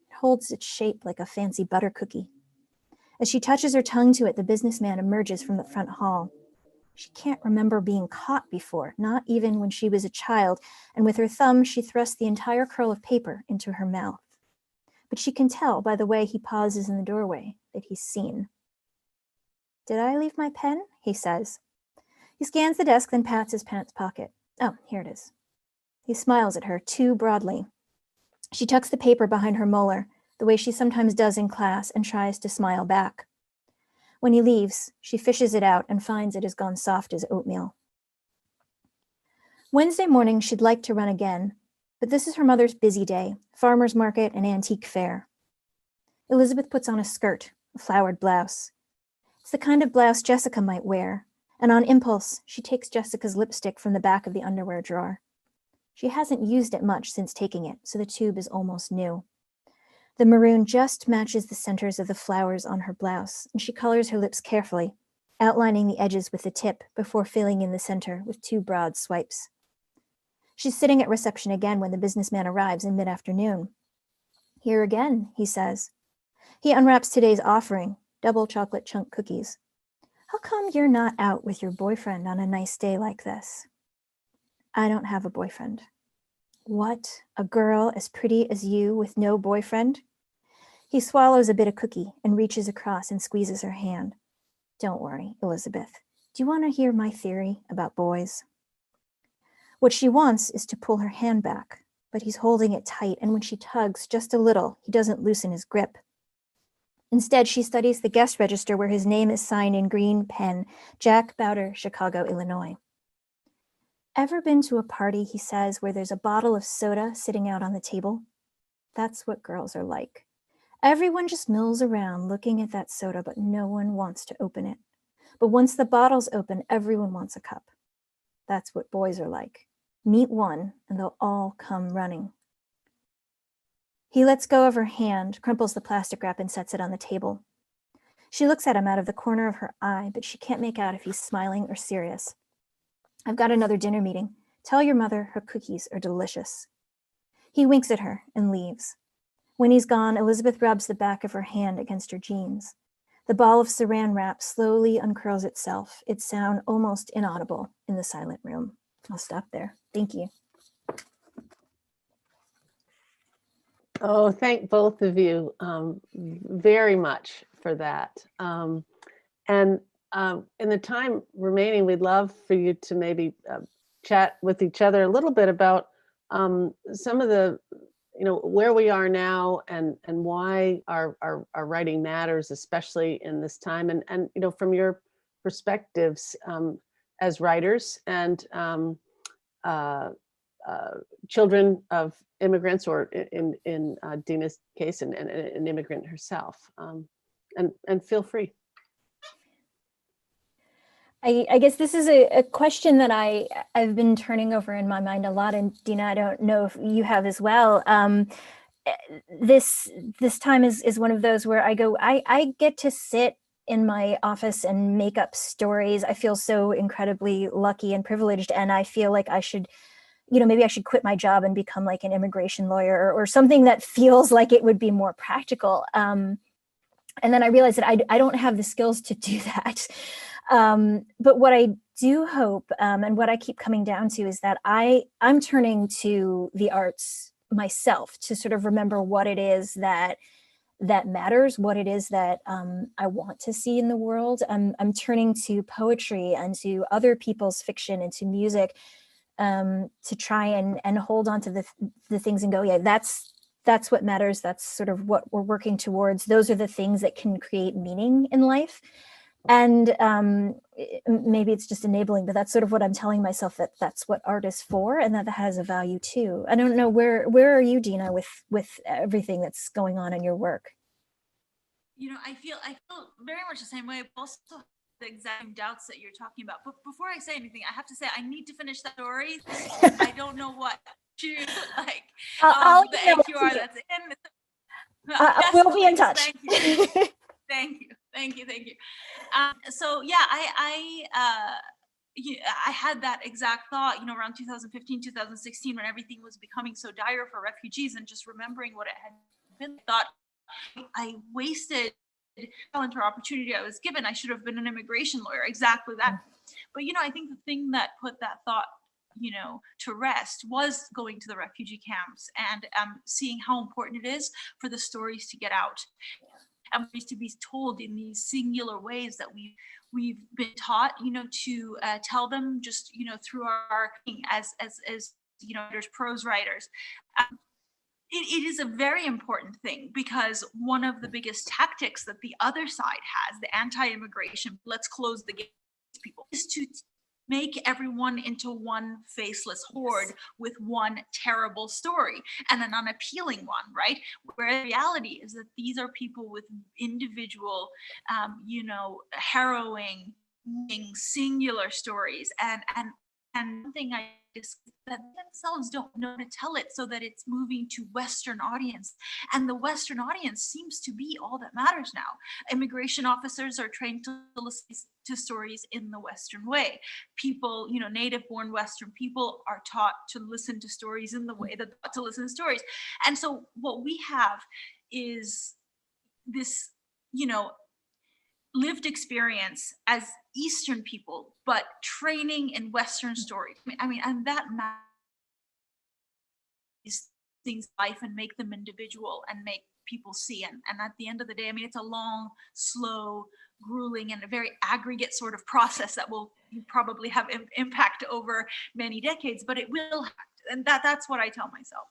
It holds its shape like a fancy butter cookie. As she touches her tongue to it, the businessman emerges from the front hall. She can't remember being caught before, not even when she was a child, and with her thumb, she thrusts the entire curl of paper into her mouth. But she can tell by the way he pauses in the doorway that he's seen. "Did I leave my pen?" he says. He scans the desk, then pats his pants pocket. "Oh, here it is." He smiles at her too broadly. She tucks the paper behind her molar, the way she sometimes does in class, and tries to smile back. When he leaves, she fishes it out and finds it has gone soft as oatmeal. Wednesday morning, she'd like to run again, but this is her mother's busy day, farmer's market and antique fair. Elizabeth puts on a skirt, a flowered blouse. It's the kind of blouse Jessica might wear, and on impulse, she takes Jessica's lipstick from the back of the underwear drawer. She hasn't used it much since taking it, so the tube is almost new. The maroon just matches the centers of the flowers on her blouse, and she colors her lips carefully, outlining the edges with the tip before filling in the center with 2 broad swipes. She's sitting at reception again when the businessman arrives in mid-afternoon. "Here again," he says. He unwraps today's offering, double chocolate chunk cookies. "How come you're not out with your boyfriend on a nice day like this?" "I don't have a boyfriend." "What? A girl as pretty as you with no boyfriend?" He swallows a bit of cookie and reaches across and squeezes her hand. "Don't worry, Elizabeth. Do you want to hear my theory about boys?" What she wants is to pull her hand back, but he's holding it tight, and when she tugs just a little, he doesn't loosen his grip. Instead, she studies the guest register where his name is signed in green pen, Jack Bowder, Chicago, Illinois. "Ever been to a party," he says, "where there's a bottle of soda sitting out on the table? That's what girls are like. Everyone just mills around looking at that soda, but no one wants to open it. But once the bottle's open, everyone wants a cup. That's what boys are like. Meet one, and they'll all come running." He lets go of her hand, crumples the plastic wrap, and sets it on the table. She looks at him out of the corner of her eye, but she can't make out if he's smiling or serious. "I've got another dinner meeting. Tell your mother her cookies are delicious." He winks at her and leaves. When he's gone, Elizabeth rubs the back of her hand against her jeans. The ball of saran wrap slowly uncurls itself, its sound almost inaudible in the silent room. I'll stop there. Thank you. Oh, thank both of you very much for that. And in the time remaining, we'd love for you to maybe chat with each other a little bit about some of the, where we are now and why our writing matters, especially in this time. And from your perspectives as writers and children of immigrants, or in Dina's case, an immigrant herself. And feel free. I guess this is a question that I've been turning over in my mind a lot, and Dina, I don't know if you have as well. This time is one of those where I get to sit in my office and make up stories. I feel so incredibly lucky and privileged, and I feel like I should, maybe I should quit my job and become like an immigration lawyer or something that feels like it would be more practical. And then I realized that I don't have the skills to do that. But what I do hope, and what I keep coming down to, is that I'm turning to the arts myself to sort of remember what it is that matters, what it is that I want to see in the world. I'm turning to poetry and to other people's fiction and to music, to try and hold on to the things and go, yeah, that's what matters. That's sort of what we're working towards. Those are the things that can create meaning in life. And maybe it's just enabling, but that's sort of what I'm telling myself, that's what art is for, and that has a value too. I don't know, where are you, Dina, with everything that's going on in your work? I feel very much the same way. I've also have the exact same doubts that you're talking about. But before I say anything, I have to say I need to finish that story. I don't know what to like. The AQR that's in. Yes, we'll be in please, touch. Thank you. Thank you. So yeah, I had that exact thought, around 2015, 2016, when everything was becoming so dire for refugees, and just remembering what it had been. Thought I wasted talent or opportunity I was given. I should have been an immigration lawyer. Exactly that. But I think the thing that put that thought to rest was going to the refugee camps and seeing how important it is for the stories to get out and to be told in these singular ways that we've been taught, to tell them just, through our as writers, prose writers. It is a very important thing, because one of the biggest tactics that the other side has, the anti-immigration, let's close the gates people, is to make everyone into one faceless horde with one terrible story and an unappealing one, right? Where the reality is that these are people with individual, harrowing, singular stories, and something that themselves don't know to tell it, so that it's moving to Western audience. And the Western audience seems to be all that matters now. Immigration officers are trained to listen to stories in the Western way. People, native-born Western people are taught to listen to stories in the way that they're taught to listen to stories. And so what we have is this, lived experience as Eastern people, but training in Western stories. And that matters things life and make them individual and make people see. And at the end of the day, it's a long, slow, grueling, and a very aggregate sort of process that will probably have impact over many decades, but it will. And that's what I tell myself.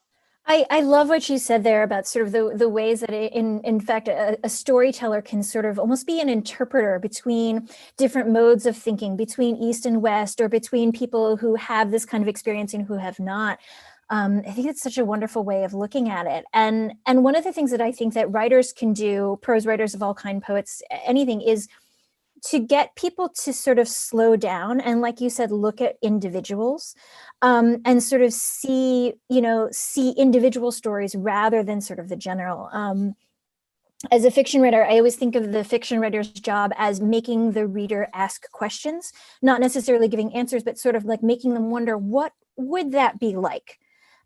I love what you said there about sort of the ways that in fact, a storyteller can sort of almost be an interpreter between different modes of thinking, between East and West, or between people who have this kind of experience and who have not. I think it's such a wonderful way of looking at it. And one of the things that I think that writers can do, prose writers of all kind, poets, anything, is to get people to sort of slow down and, like you said, look at individuals, and sort of see individual stories rather than sort of the general. As a fiction writer, I always think of the fiction writer's job as making the reader ask questions, not necessarily giving answers, but sort of like making them wonder, what would that be like?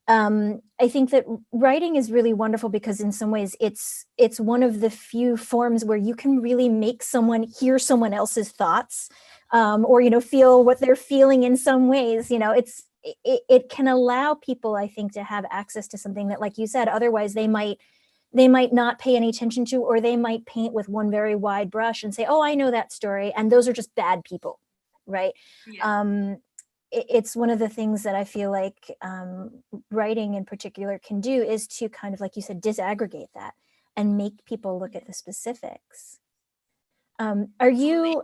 I think that writing is really wonderful because in some ways it's one of the few forms where you can really make someone hear someone else's thoughts, or feel what they're feeling in some ways. It can allow people, I think, to have access to something that, like you said, otherwise they might not pay any attention to, or they might paint with one very wide brush and say, oh, I know that story, and those are just bad people, right? Yeah. It's one of the things that I feel like writing in particular can do, is to kind of, like you said, disaggregate that and make people look at the specifics. Are you?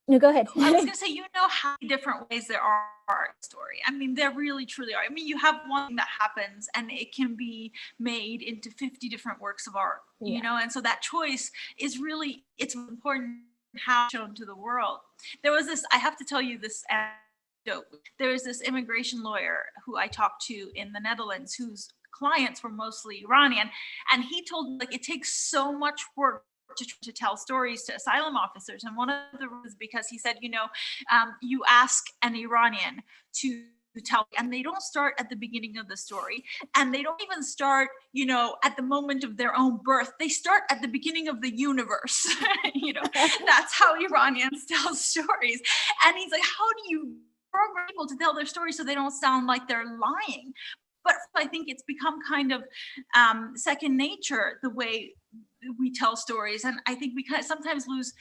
No, go ahead. I was going to say, how many different ways there are in a story. There really, truly are. You have one thing that happens and it can be made into 50 different works of art, and so that choice is really, it's important how it's shown to the world. There was this, I have to tell you this anecdote. There was this immigration lawyer who I talked to in the Netherlands, whose clients were mostly Iranian, and he told me, it takes so much work to tell stories to asylum officers. And one of the reasons, because he said, you ask an Iranian to tell, and they don't start at the beginning of the story, and they don't even start, at the moment of their own birth. They start at the beginning of the universe. That's how Iranians tell stories. And he's like, how do you program people to tell their stories so they don't sound like they're lying? But I think it's become kind of second nature, the way we tell stories. And I think we sometimes lose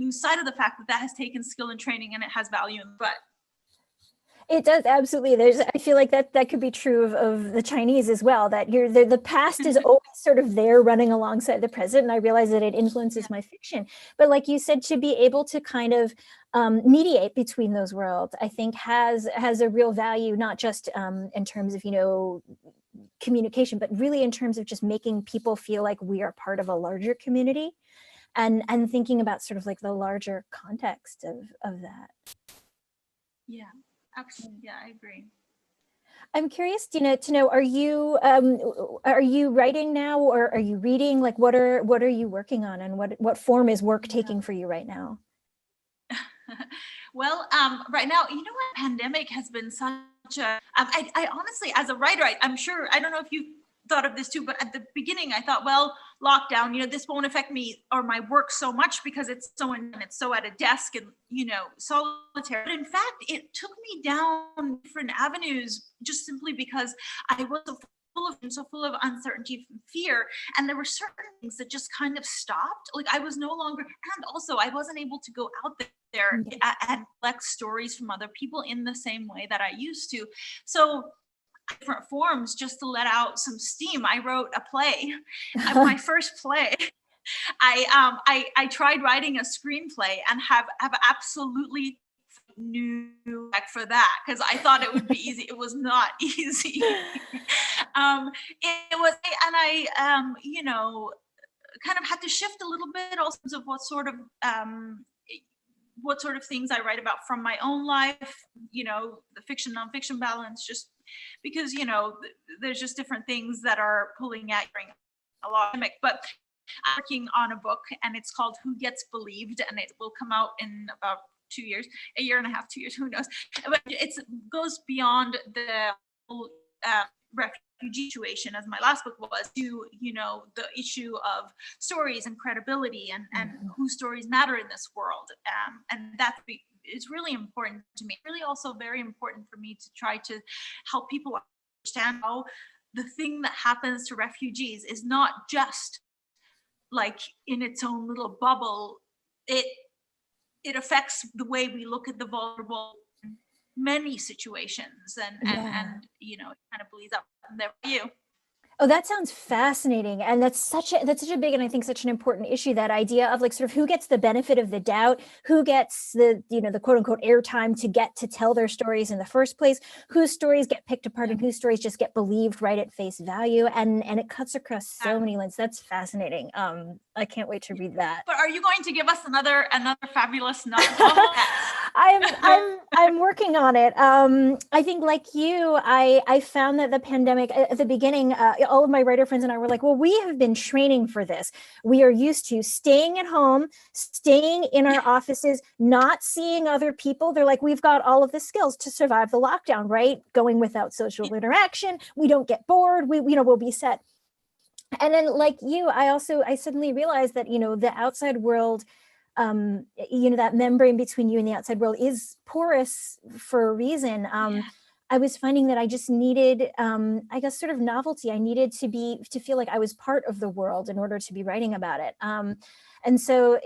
sight of the fact that has taken skill and training, and it has value. But it does, absolutely. I feel like that could be true of the Chinese as well, that the past is always sort of there running alongside the present. And I realize that it influences my fiction. But like you said, to be able to kind of mediate between those worlds, I think has a real value, not just in terms of, communication, but really in terms of just making people feel like we are part of a larger community, and thinking about sort of like the larger context of that. Yeah. Absolutely. Yeah, I agree. I'm curious, Dina, to know, are you writing now, or are you reading? Like, what are you working on, and what form is work taking for you right now? Well, right now, what, pandemic has been such a, I honestly, as a writer, I'm sure, I don't know if you thought of this too, but at the beginning I thought, well, lockdown, this won't affect me or my work so much because it's so at a desk and, solitary. But in fact, it took me down different avenues just simply because I was so full of uncertainty and fear. And there were certain things that just kind of stopped. Like I was no longer, and also I wasn't able to go out there and collect stories from other people in the same way that I used to. So different forms just to let out some steam. I wrote a play, my first play. I tried writing a screenplay and have absolutely new back for that because I thought it would be easy. It was not easy. It was, and I kind of had to shift a little bit also of what sort of things I write about from my own life, the fiction nonfiction balance, just because there's just different things that are pulling at during a lot of it. But I'm working on a book and it's called Who Gets Believed, and it will come out in about 2 years, a year and a half, 2 years, who knows. But it goes beyond the whole refugee situation, as my last book was, to the issue of stories and credibility and whose stories matter in this world, and that's it's really important to me. Really also very important for me to try to help people understand how the thing that happens to refugees is not just like in its own little bubble. It affects the way we look at the vulnerable in many situations, and it kind of bleeds up from there for you. Oh, that sounds fascinating. And that's such a big, and I think such an important issue, that idea of like sort of who gets the benefit of the doubt, who gets the quote unquote airtime to get to tell their stories in the first place, whose stories get picked apart and whose stories just get believed right at face value. And it cuts across so many lines. That's fascinating. I can't wait to read that. But are you going to give us another fabulous novel? I'm working on it. I think like you, I found that the pandemic at the beginning, all of my writer friends and I were like, well, we have been training for this. We are used to staying at home, staying in our offices, not seeing other people. They're like, we've got all of the skills to survive the lockdown, right? Going without social interaction. We don't get bored. We'll be set. And then like you, I suddenly realized that, the outside world, that membrane between you and the outside world is porous for a reason. I was finding that I just needed, I guess, sort of novelty. I needed to feel like I was part of the world in order to be writing about it. And so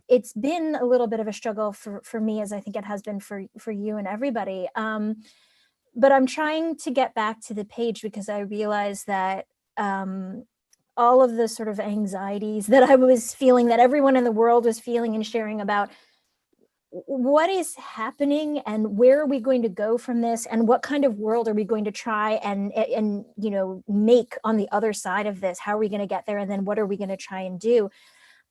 it's been a little bit of a struggle for me, as I think it has been for you and everybody. But I'm trying to get back to the page because I realized that all of the sort of anxieties that I was feeling, that everyone in the world was feeling and sharing about what is happening and where are we going to go from this, and what kind of world are we going to try and make on the other side of this? How are we going to get there? And then what are we going to try and do?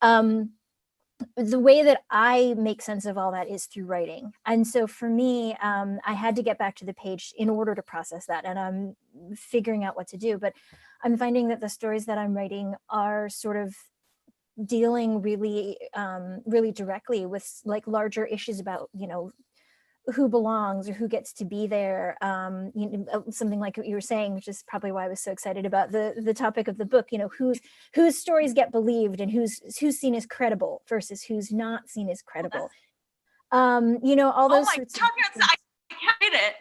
The way that I make sense of all that is through writing. And so for me, I had to get back to the page in order to process that. And I'm figuring out what to do. But I'm finding that the stories that I'm writing are sort of dealing really, really directly with like larger issues about, who belongs or who gets to be there. Something like what you were saying, which is probably why I was so excited about the topic of the book, whose stories get believed and who's seen as credible versus who's not seen as credible. All those sorts of things. I can't read it.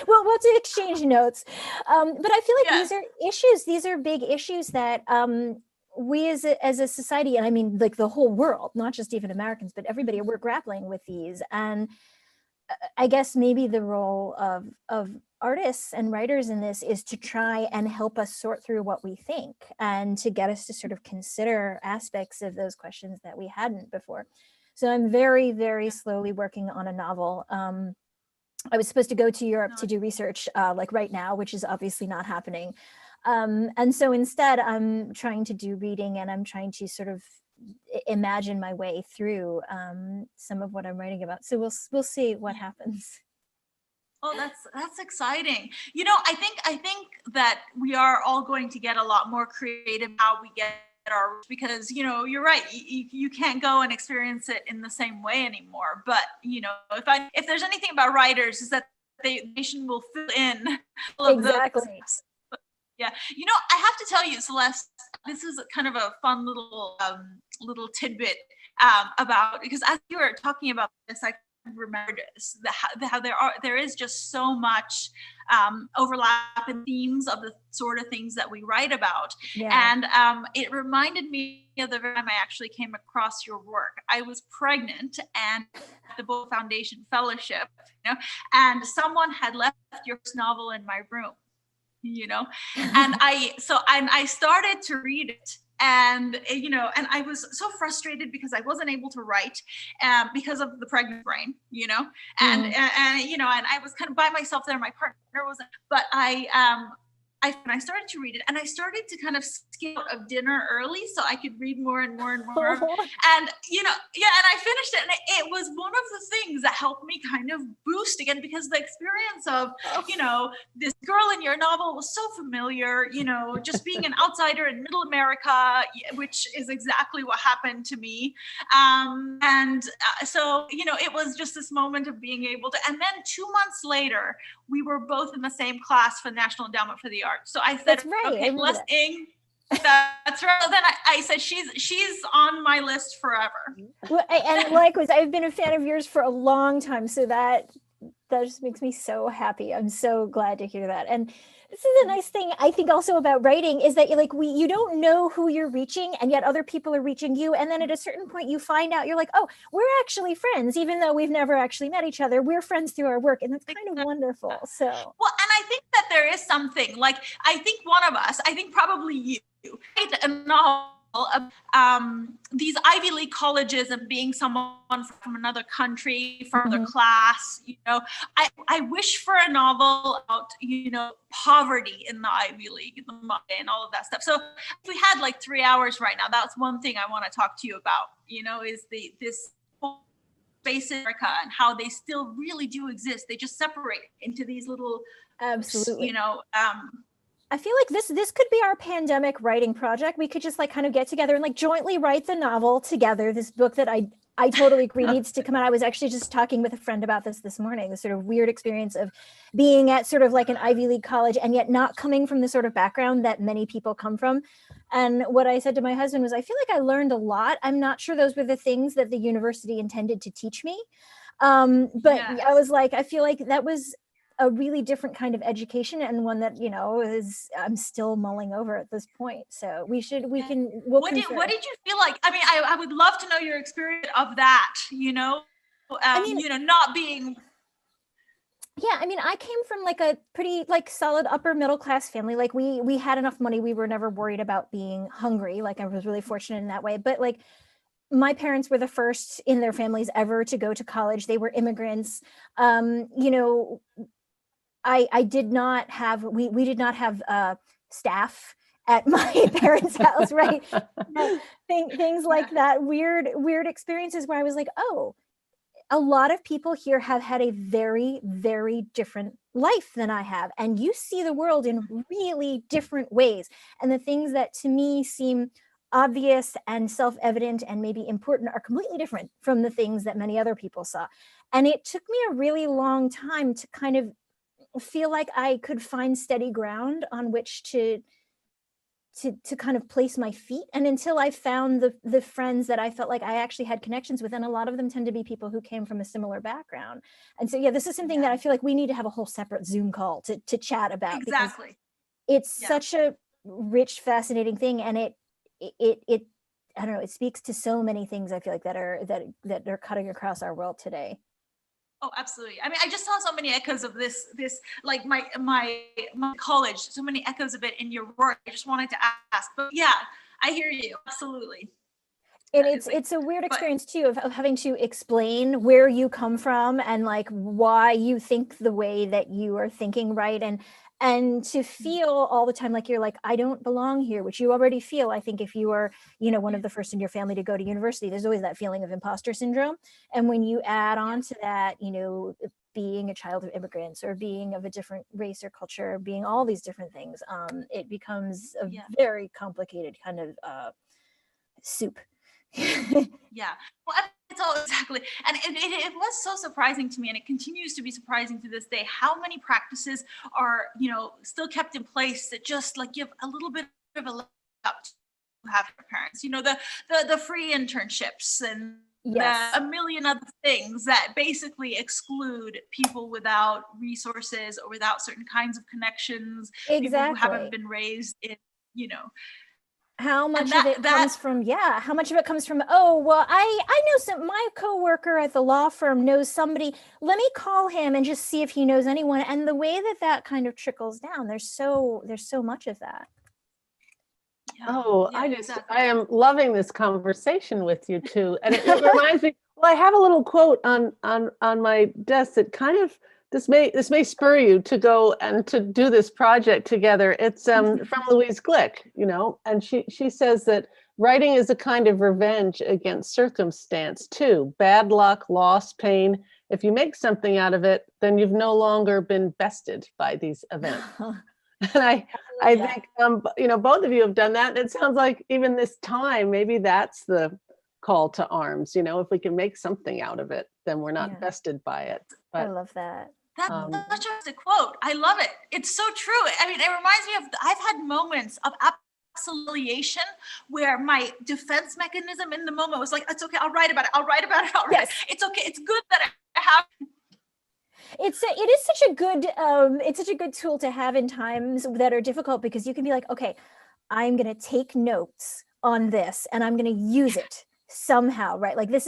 Well, we'll do exchange notes. But I feel like these are issues, these are big issues that we as a society, and I mean like the whole world, not just even Americans, but everybody, we're grappling with these. And I guess maybe the role of artists and writers in this is to try and help us sort through what we think and to get us to sort of consider aspects of those questions that we hadn't before. So I'm very, very slowly working on a novel. I was supposed to go to Europe to do research like right now, which is obviously not happening. And so instead I'm trying to do reading, and I'm trying to sort of imagine my way through some of what I'm writing about. So we'll see what happens. Oh, that's exciting. I think that we are all going to get a lot more creative how we get our, because you're right, you can't go and experience it in the same way anymore. But if there's anything about writers, is that the nation will fill in all of Exactly. those. Yeah, I have to tell you, Celeste, this is kind of a fun little tidbit about, because as you were talking about this, I remembered how there is just so much overlap in themes of the sort of things that we write about. And it reminded me of the very time I actually came across your work. I was pregnant and at the Bogliasco Foundation fellowship, and someone had left your novel in my room. And I started to read it, and and I was so frustrated because I wasn't able to write because of the pregnant brain, and I was kind of by myself there. My partner wasn't, but I started to read it, and I started to kind of skip out of dinner early so I could read more and more and more. And and I finished it, and it was one of the things that helped me kind of boost again, because the experience of this girl in your novel was so familiar, just being an outsider in middle America, which is exactly what happened to me. So it was just this moment of being able to, and then 2 months later we were both in the same class for National Endowment for the Arts. So I said, that's right. Okay, Celeste Ng, that's right. Then I said, she's on my list forever. Well, and likewise, I've been a fan of yours for a long time. So that just makes me so happy. I'm so glad to hear that. And this is a nice thing, I think, also about writing, is that you don't know who you're reaching, and yet other people are reaching you. And then at a certain point you find out, you're like, oh, we're actually friends, even though we've never actually met each other. We're friends through our work. And that's kind of wonderful. So, well, and I think that there is something, like, I think one of us, I think probably you, write a novel of these Ivy League colleges and being someone from another country, from another class. I wish for a novel about poverty in the Ivy League and all of that stuff. So if we had like 3 hours right now, that's one thing I want to talk to you about. Is this space in America and how they still really do exist. They just separate into these little, absolutely. I feel like this could be our pandemic writing project. We could just like kind of get together and like jointly write the novel together. This book that I totally agree needs to come out. I was actually just talking with a friend about this morning, the sort of weird experience of being at sort of like an Ivy League college and yet not coming from the sort of background that many people come from. And what I said to my husband was, I feel like I learned a lot. I'm not sure those were the things that the university intended to teach me. But yes. I was like, I feel like that was a really different kind of education, and one that I'm still mulling over at this point. So we'll what did you feel like? I mean, I would love to know your experience of that, not being. Yeah, I mean, I came from like a pretty like solid upper middle class family. Like we had enough money. We were never worried about being hungry. Like I was really fortunate in that way. But like my parents were the first in their families ever to go to college. They were immigrants. I did not have, we did not have staff at my parents' house, right? Things like that, weird experiences where I was like, oh, a lot of people here have had a very, very different life than I have. And you see the world in really different ways. And the things that to me seem obvious and self-evident and maybe important are completely different from the things that many other people saw. And it took me a really long time to kind of feel like I could find steady ground on which to kind of place my feet. And until I found the friends that I felt like I actually had connections with, and a lot of them tend to be people who came from a similar background. And so, yeah, this is something that I feel like we need to have a whole separate Zoom call to chat about. Exactly. It's such a rich, fascinating thing. And it I don't know, it speaks to so many things I feel like that are cutting across our world today. Oh, absolutely. I mean, I just saw so many echoes of this, like my college, so many echoes of it in your work. I just wanted to ask, but yeah, I hear you. Absolutely. And it's a weird experience too, of having to explain where you come from and like why you think the way that you are thinking, right? And to feel all the time like you're like, I don't belong here, which you already feel. I think if you are, one of the first in your family to go to university, there's always that feeling of imposter syndrome. And when you add on to that, being a child of immigrants or being of a different race or culture, being all these different things, it becomes a very complicated kind of soup. Yeah, well, it's all exactly, and it was so surprising to me, and it continues to be surprising to this day, how many practices are still kept in place that just like give a little bit of a leg up to have parents, the free internships and a million other things that basically exclude people without resources or without certain kinds of connections, people who haven't been raised in how much of it comes from oh well, I know my coworker at the law firm knows somebody, let me call him and just see if he knows anyone. And the way that kind of trickles down, there's so much of that. I am loving this conversation with you two, and it reminds me, well, I have a little quote on my desk that kind of this may spur you to go and to do this project together. It's from Louise Glick, and she says that writing is a kind of revenge against circumstance too. Bad luck, loss, pain. If you make something out of it, then you've no longer been bested by these events. And I think, both of you have done that. And it sounds like even this time, maybe that's the call to arms. If we can make something out of it, then we're not bested by it. But I love that. That's such a quote. I love it. It's so true. I mean, it reminds me of, I've had moments of absolution where my defense mechanism in the moment was like, it's okay, I'll write about it. Yes. It's okay. It's good that I have. It is such a good tool to have in times that are difficult, because you can be like, okay, I'm going to take notes on this and I'm going to use it somehow, right? Like this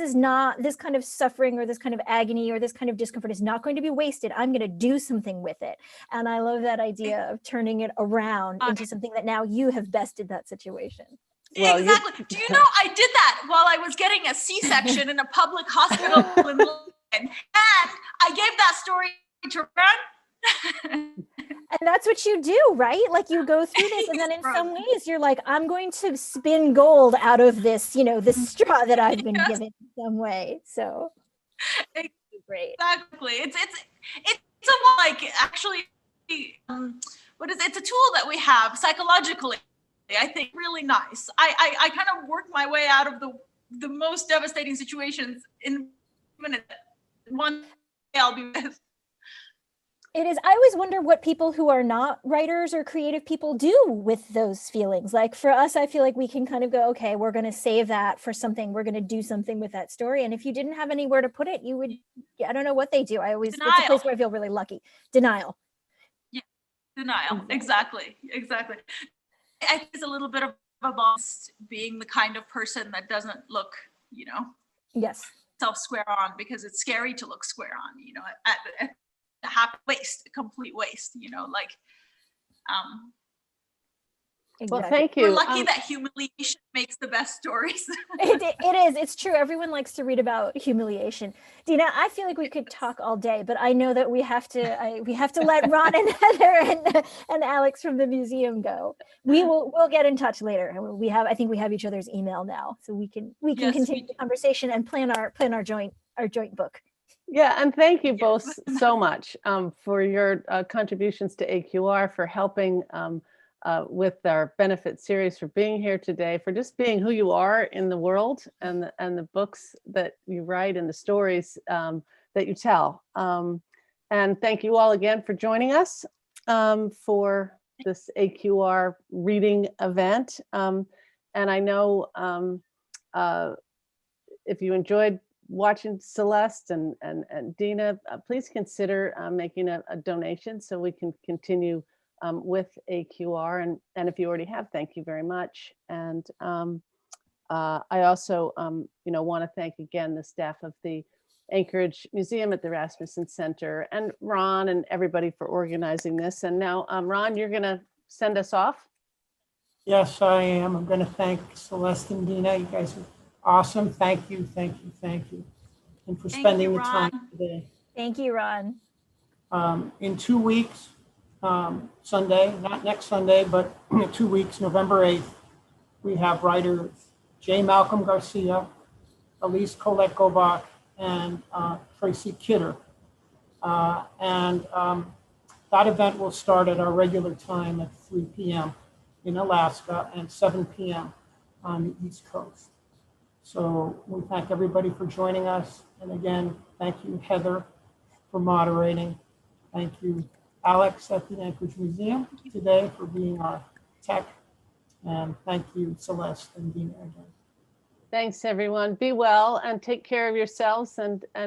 kind of suffering or this kind of agony or this kind of discomfort is not going to be wasted. I'm going to do something with it. And I love that idea of turning it around into something that now you have bested that situation. Well, exactly. Do you know, I did that while I was getting a C-section in a public hospital in London. And I gave that story to Ron. And that's what you do, right? Like you go through this, and then in some ways you're like, I'm going to spin gold out of this, this straw that I've been given in some way. So it's great. Exactly. It's a, like actually, it's a tool that we have psychologically. I think really nice. I kind of worked my way out of the most devastating situations in minutes. One day I'll be with. It is. I always wonder what people who are not writers or creative people do with those feelings. Like for us, I feel like we can kind of go, okay, we're going to save that for something. We're going to do something with that story. And if you didn't have anywhere to put it, you would, I don't know what they do. It's a place where I feel really lucky. Denial. Yeah, denial. Exactly. I think it's a little bit of a boss being the kind of person that doesn't look, yes, self square on, because it's scary to look square on, at waste, complete waste, exactly. Well, thank you. We're lucky that humiliation makes the best stories. It is. It's true. Everyone likes to read about humiliation. Dina, I feel like we could talk all day, but I know that we have to let Ron and Heather and Alex from the museum go. We'll get in touch later. I think we have each other's email now, so we can continue the conversation and plan our joint book. Yeah, and thank you both so much for your contributions to AQR, for helping with our benefit series, for being here today, for just being who you are in the world, and the books that you write and the stories that you tell. And thank you all again for joining us for this AQR reading event. And I know if you enjoyed watching Celeste and Dina, please consider making a donation so we can continue with AQR. And if you already have, thank you very much. And I also want to thank again the staff of the Anchorage Museum at the Rasmussen Center, and Ron and everybody for organizing this. And now, Ron, you're going to send us off. Yes, I am. I'm going to thank Celeste and Dina. You guys are awesome. Thank you, thank you, thank you. And for spending the time today. Thank you, Ron. In 2 weeks, Sunday, not next Sunday, but in 2 weeks, November 8th, we have writers J. Malcolm Garcia, Elise Colette Gobach, and Tracy Kidder. That event will start at our regular time at 3 p.m. in Alaska and 7 p.m. on the East Coast. So we thank everybody for joining us. And again, thank you, Heather, for moderating. Thank you, Alex at the Anchorage Museum today for being our tech. And thank you, Celeste and Dina again. Thanks, everyone. Be well and take care of yourselves and